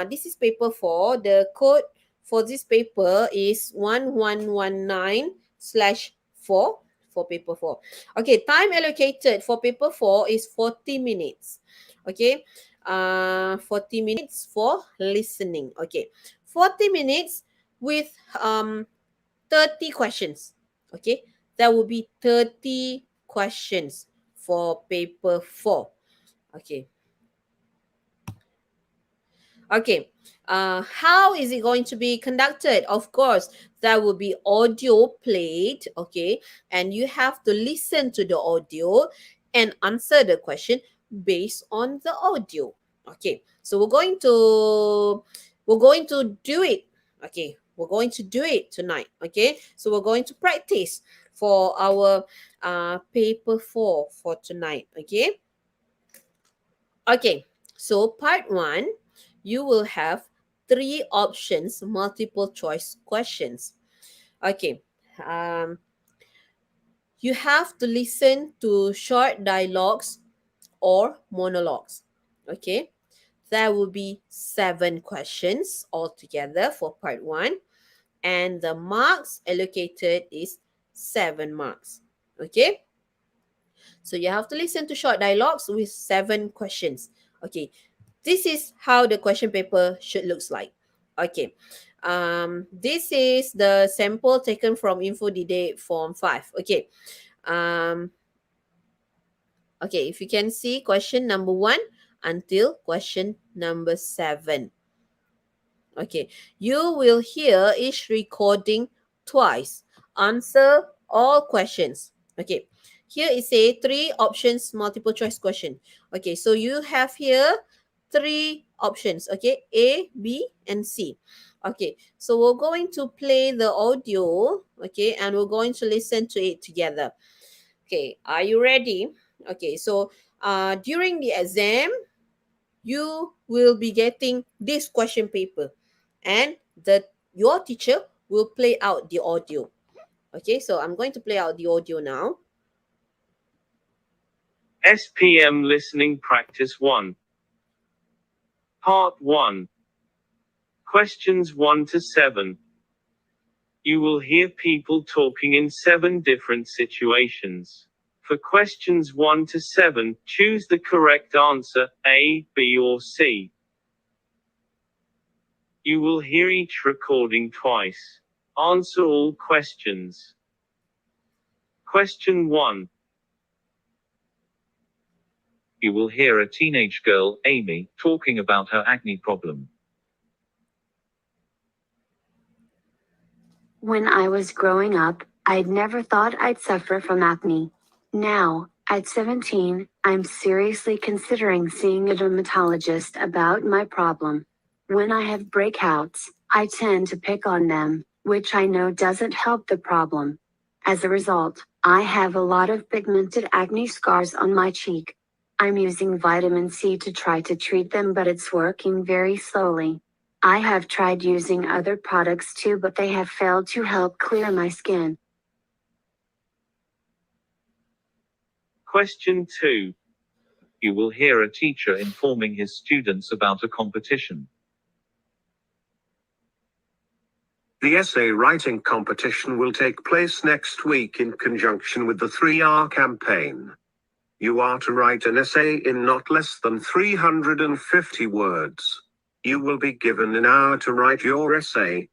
this is paper 4. The code for this paper is 1119/4 for paper 4. Okay, time allocated for paper 4 is 40 minutes. Okay, 40 minutes for listening. Okay, 40 minutes with 30 questions. Okay, there will be 30 questions for paper 4. Okay. Okay. How is it going to be conducted? Of course, there will be audio played. Okay, and you have to listen to the audio and answer the question based on the audio. Okay, so we're going to do it. Okay, we're going to do it tonight. Okay, so we're going to practice for our paper 4 for tonight. Okay. Okay, so part 1, you will have 3 options, multiple choice questions. Okay, um, you have to listen to short dialogues or monologues. Okay, there will be 7 questions altogether for part 1, and the marks allocated is 7 marks. Okay, so you have to listen to short dialogues with 7 questions. Okay, this is how the question paper should looks like. Okay, this is the sample taken from InfoDD Form 5. Okay, um, okay, if you can see question number 1 until question number 7. Okay, you will hear each recording twice. Answer all questions. Okay, here is a 3 options multiple choice question. Okay, so you have here 3 options. Okay, A, B, and C. Okay, so we're going to play the audio. Okay, and we're going to listen to it together. Okay, are you ready? Okay, so during the exam, you will be getting this question paper, and your teacher will play out the audio. Okay, so I'm going to play out the audio now. SPM Listening Practice 1. Part 1. Questions 1 to 7. You will hear people talking in 7 different situations. For questions 1 to 7, choose the correct answer, A, B, or C. You will hear each recording twice. Answer all questions. Question 1. You will hear a teenage girl, Amy, talking about her acne problem. When I was growing up, I'd never thought I'd suffer from acne. Now, at 17, I'm seriously considering seeing a dermatologist about my problem. When I have breakouts, I tend to pick on them, which I know doesn't help the problem. As a result, I have a lot of pigmented acne scars on my cheek. I'm using vitamin C to try to treat them, but it's working very slowly. I have tried using other products too, but they have failed to help clear my skin. Question 2. You will hear a teacher informing his students about a competition. The essay writing competition will take place next week in conjunction with the 3R campaign. You are to write an essay in not less than 350 words. You will be given an hour to write your essay.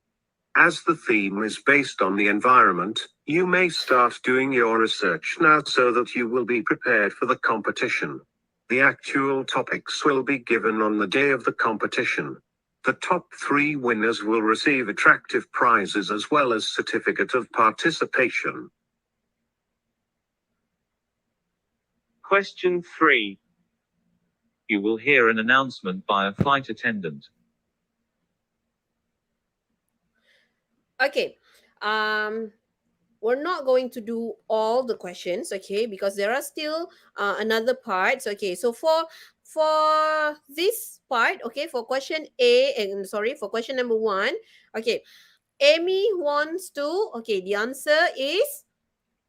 As the theme is based on the environment, you may start doing your research now so that you will be prepared for the competition. The actual topics will be given on the day of the competition. The top 3 winners will receive attractive prizes as well as certificate of participation. Question 3. you will hear an announcement by a flight attendant. Okay. We're not going to do all the questions, okay, because there are still another parts. Okay, so for this part, okay, for question A, and sorry, for question number 1, okay, Amy wants to, okay, the answer is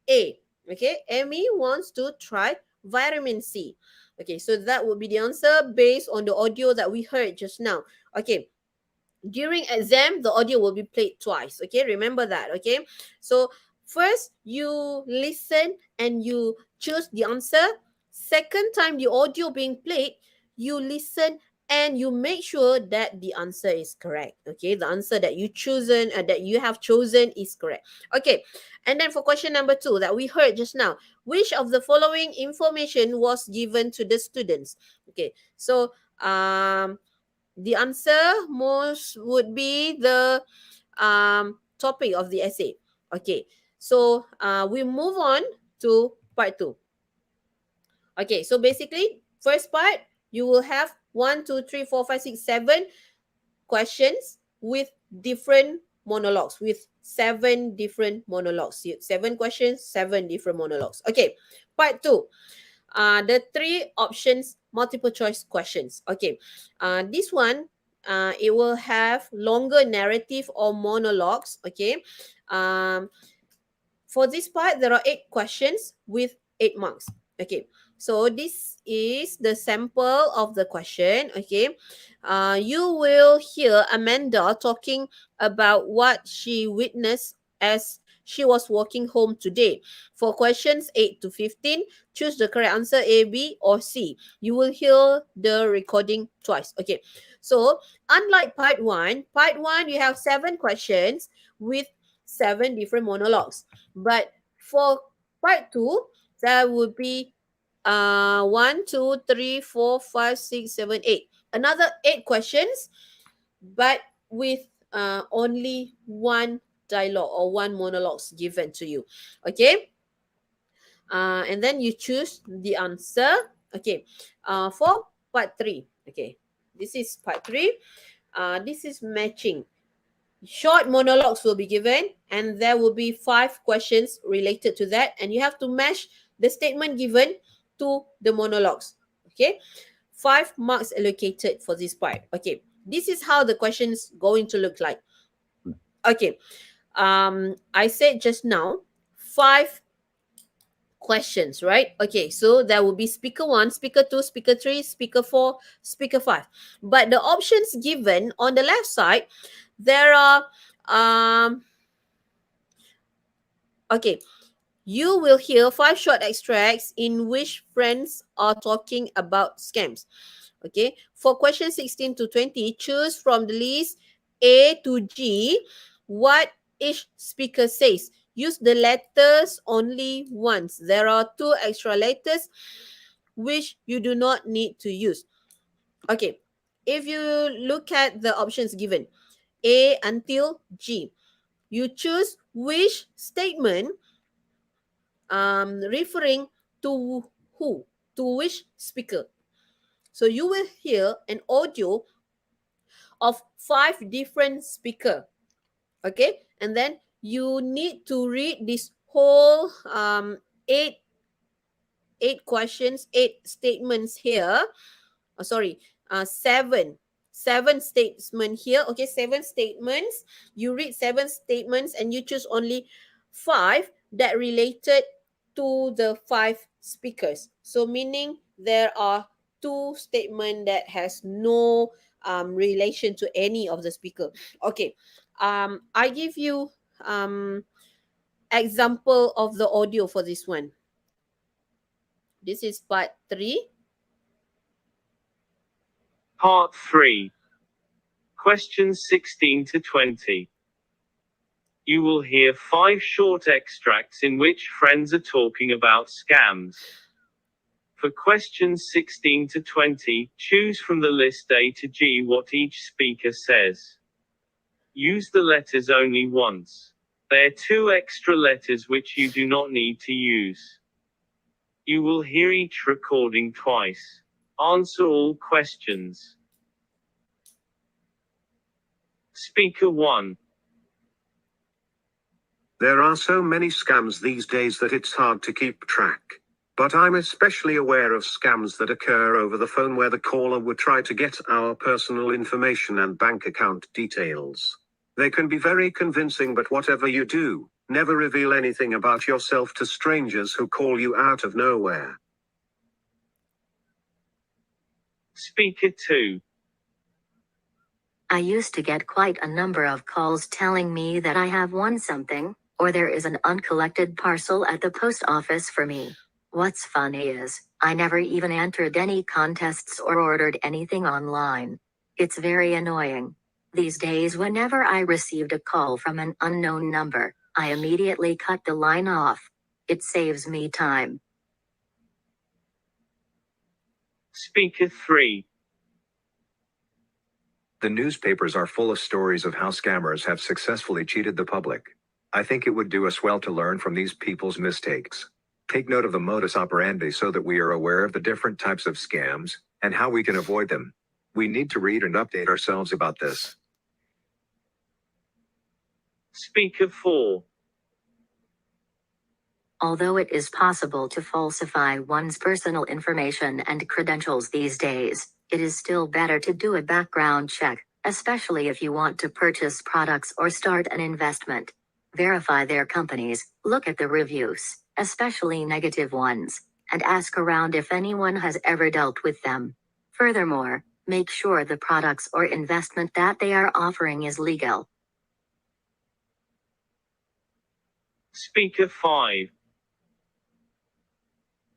A. Okay, Amy wants to try vitamin C. Okay, so that would be the answer based on the audio that we heard just now. Okay, during exam the audio will be played twice, okay, remember that. Okay, so first you listen and you choose the answer. Second time the audio being played, you listen and you make sure that the answer is correct. Okay, the answer that you have chosen is correct. Okay, and then for question number 2 that we heard just now, which of the following information was given to the students? Okay, so the answer most would be the topic of the essay. Okay, so we move on to part 2. Okay, so basically, first part, you will have 1, 2, 3, 4, 5, 6, 7 questions with different monologues, with 7 different monologues. 7 questions, 7 different monologues. Okay, part 2. The 3 options multiple choice questions. Okay, this one, it will have longer narrative or monologues. Okay, um, for this part, there are 8 questions with 8 marks. Okay, so this is the sample of the question. Okay, you will hear Amanda talking about what she witnessed as she was walking home today. For questions 8 to 15, choose the correct answer A, B, or C. You will hear the recording twice. Okay, so unlike part 1, you have 7 questions with 7 different monologues. But for part 2, that would be 1, 2, 3, 4, 5, 6, 7, 8. Another 8 questions, but with only one dialogue or one monologues given to you. Okay, and then you choose the answer. Okay, for part 3. Okay, this is part 3. This is matching. Short monologues will be given, and there will be 5 questions related to that, and you have to match the statement given to the monologues. Okay, 5 marks allocated for this part. Okay, this is how the questions going to look like. Okay, I said just now 5 questions, right? Okay, so there will be speaker 1, speaker 2, speaker 3, speaker 4, speaker 5. But the options given on the left side, there are okay, you will hear 5 short extracts in which friends are talking about scams. Okay, for question 16 to 20, choose from the list A to G what each speaker says. Use the letters only once. There are 2 extra letters which you do not need to use. Okay, if you look at the options given, A until G, you choose which statement referring to who, to which speaker. So you will hear an audio of 5 different speaker. Okay, and then you need to read this whole 8 questions, 8 statements here. Sorry, 7 statements here. Okay, 7 statements. You read 7 statements and you choose only 5 that related to the 5 speakers. So meaning there are 2 statements that has no relation to any of the speaker. Okay, I give you example of the audio for this one. This is part 3. Part 3. Questions 16 to 20. You will hear 5 short extracts in which friends are talking about scams. For questions 16 to 20, choose from the list A to G what each speaker says. Use the letters only once. There are 2 extra letters which you do not need to use. You will hear each recording twice. Answer all questions. Speaker 1. There are so many scams these days that it's hard to keep track. But I'm especially aware of scams that occur over the phone where the caller would try to get our personal information and bank account details. They can be very convincing, but whatever you do, never reveal anything about yourself to strangers who call you out of nowhere. Speaker 2. I used to get quite a number of calls telling me that I have won something, or there is an uncollected parcel at the post office for me. What's funny is, I never even entered any contests or ordered anything online. It's very annoying. These days, whenever I received a call from an unknown number, I immediately cut the line off. It saves me time. Speaker 3. The newspapers are full of stories of how scammers have successfully cheated the public. I think it would do us well to learn from these people's mistakes. Take note of the modus operandi so that we are aware of the different types of scams and how we can avoid them. We need to read and update ourselves about this. Speaker 4. Although it is possible to falsify one's personal information and credentials these days, it is still better to do a background check, especially if you want to purchase products or start an investment. Verify their companies, look at the reviews, especially negative ones, and ask around if anyone has ever dealt with them. Furthermore, make sure the products or investment that they are offering is legal. Speaker 5.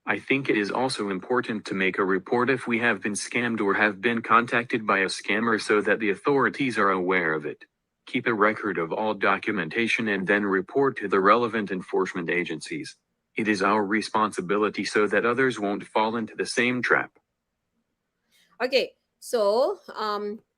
I think it is also important to make a report if we have been scammed or have been contacted by a scammer so that the authorities are aware of it. Keep a record of all documentation and then report to the relevant enforcement agencies. It is our responsibility so that others won't fall into the same trap. Okay, so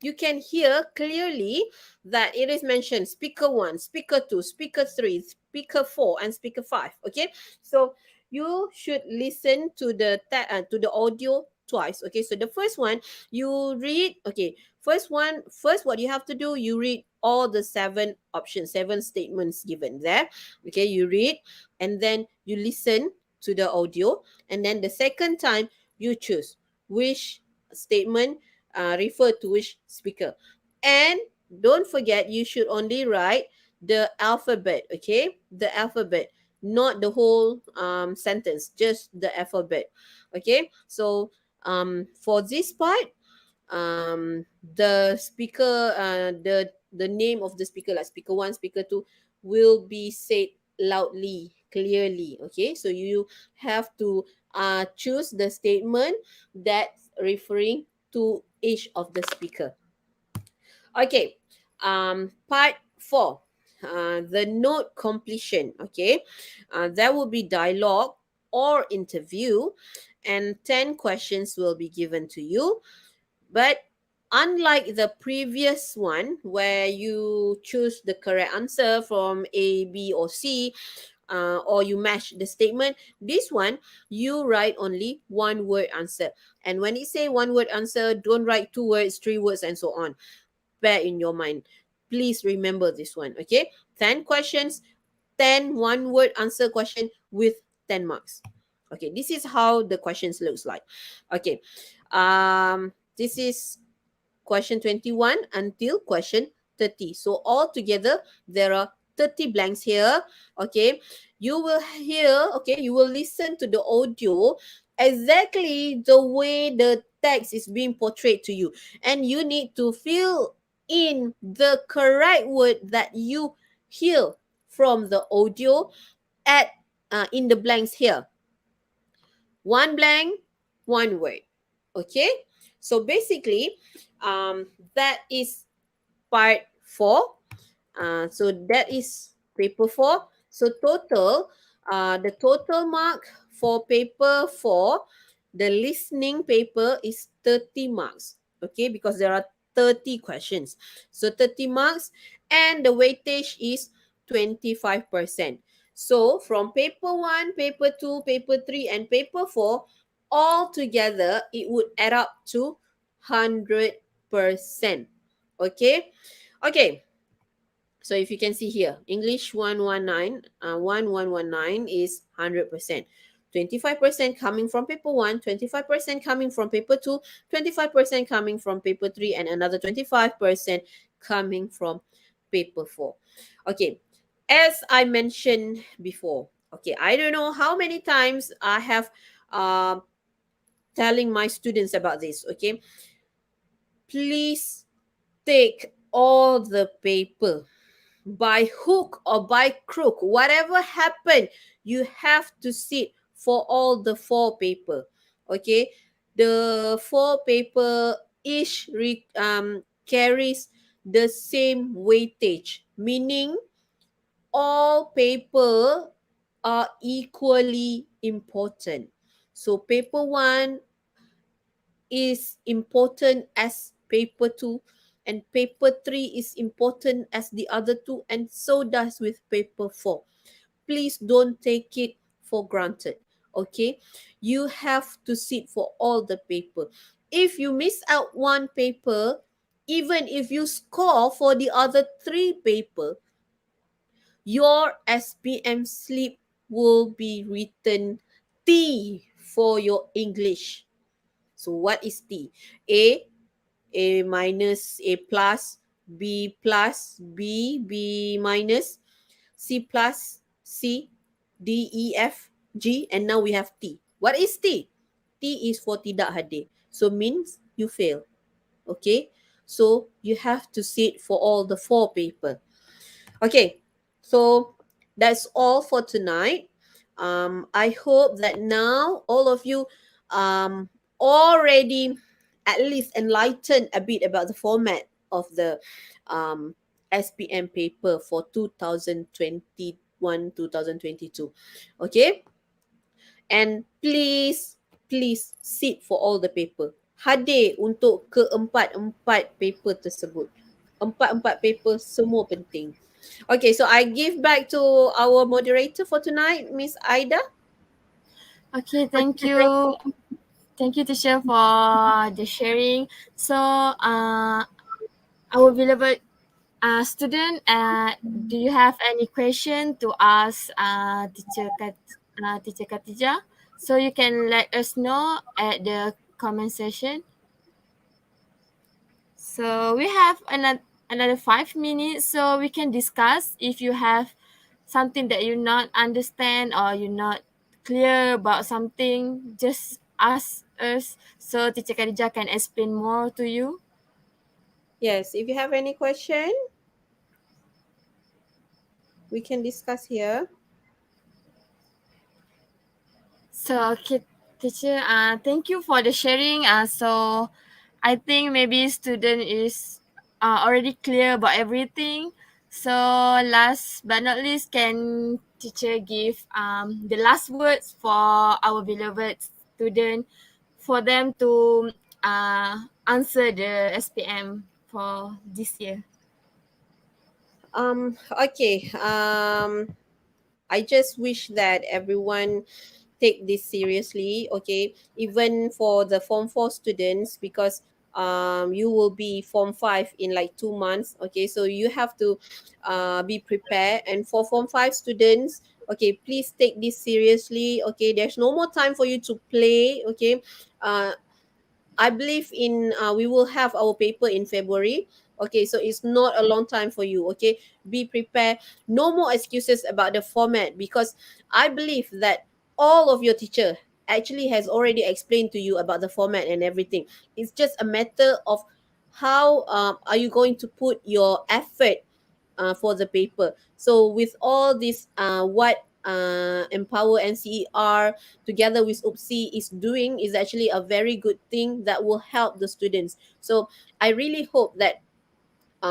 you can hear clearly that it is mentioned speaker 1, speaker 2, speaker 3, speaker 4, and speaker 5. Okay, so you should listen to the audio twice. Okay, so the first one you read. Okay, first what you have to do, you read all the 7 options, 7 statements given there. Okay, you read and then you listen to the audio, and then the second time you choose which statement refer to which speaker. And don't forget, you should only write the alphabet. Okay, the alphabet, not the whole sentence, just the alphabet. Okay, so for this part, the speaker, the name of the speaker, like speaker 1, speaker 2, will be said loudly, clearly. Okay, so you have to choose the statement that's referring to each of the speaker. Okay, part 4, the note completion. Okay, there will be dialogue or interview, and 10 questions will be given to you. But unlike the previous one where you choose the correct answer from A, B, or C, or you match the statement, this one you write only one word answer. And when it say one word answer, don't write 2 words, 3 words, and so on. Bear in your mind. Please remember this one. Okay, 10 questions, 10 one word answer question with 10 marks. Okay, this is how the questions looks like. Okay, this is question 21 until question 30. So altogether, there are 30 blanks here. Okay, you will hear, okay, you will listen to the audio exactly the way the text is being portrayed to you. And you need to fill in the correct word that you hear from the audio at in the blanks here. One blank, one word. Okay, so basically that is part 4. So that is paper 4. So total, the total mark for paper 4, the listening paper is 30 marks. Okay, because there are 30 questions. So 30 marks, and the weightage is 25%. So from paper 1, paper 2, paper 3, and paper 4, all together it would add up to 100%. Okay, okay. So if you can see here, English 1119 is 100%. 25% coming from paper 1, 25% coming from paper 2, 25% coming from paper 3, and another 25% coming from paper 4. Okay, as I mentioned before, okay, I don't know how many times I have telling my students about this, okay? Please take all the paper by hook or by crook, whatever happened, you have to sit for all the four paper. Okay, the four paper each carries the same weightage, meaning all paper are equally important. So paper one is important as paper 2, and paper 3 is important as the other two, and so does with paper 4. Please don't take it for granted. Okay, you have to sit for all the paper. If you miss out one paper, even if you score for the other three paper, your SPM slip will be written T for your English. So what is T? A minus, A plus, plus, B minus, C plus, C, D, E, F, G, and now we have T. What is T? T is for tidak hadir. So means you fail. Okay? So you have to sit for all the four paper. Okay, so that's all for tonight. I hope that now all of you already at least enlightened a bit about the format of the um, SPM paper for 2021 2022. Okay, and please sit for all the paper. Hadir untuk keempat-empat paper tersebut. Empat-empat paper semua penting. Okay, so I give back to our moderator for tonight, Miss Aida. Okay, thank you. Thank you, teacher, for the sharing. So, our beloved student, do you have any question to ask teacher Katija? So you can let us know at the comment section. So we have another 5 minutes, so we can discuss. If you have something that you not understand or you're not clear about something, just ask us so teacher Khadija can explain more to you. Yes, if you have any question, we can discuss here. So okay, teacher, thank you for the sharing. So I think maybe student is already clear about everything. So last but not least, can teacher give the last words for our beloved student for them to answer the SPM for this year? Okay. I just wish that everyone take this seriously, okay? Even for the Form 4 students, because you will be Form 5 in like 2 months, okay? So you have to be prepared. And for Form 5 students, okay, please take this seriously, okay? There's no more time for you to play, okay? I believe in we will have our paper in February. Okay, so it's not a long time for you. Okay, be prepared. No more excuses about the format, because I believe that all of your teacher actually has already explained to you about the format and everything. It's just a matter of how are you going to put your effort for the paper. So with all this, what Empower NCER together with UPSI is doing is actually a very good thing that will help the students. So I really hope that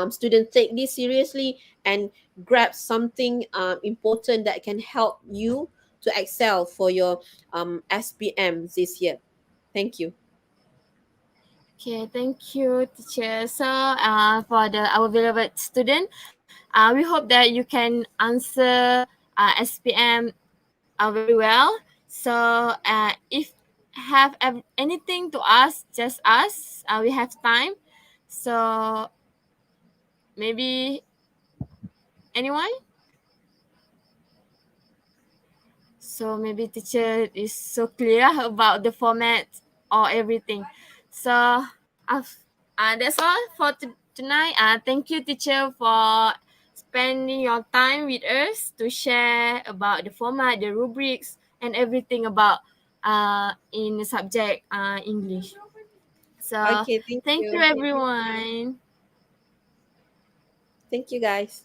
students take this seriously and grab something important that can help you to excel for your SPM this year. Thank you. Okay, thank you, teacher. So, for our beloved student, we hope that you can answer SPM very well. So, if have anything to ask, just ask. We have time. So maybe anyone? So maybe teacher is so clear about the format or everything. So that's all for tonight. Thank you, teacher, for spending your time with us to share about the format, the rubrics, and everything about in the subject English. So Okay, thank thank you, you. everyone. Thank you, guys.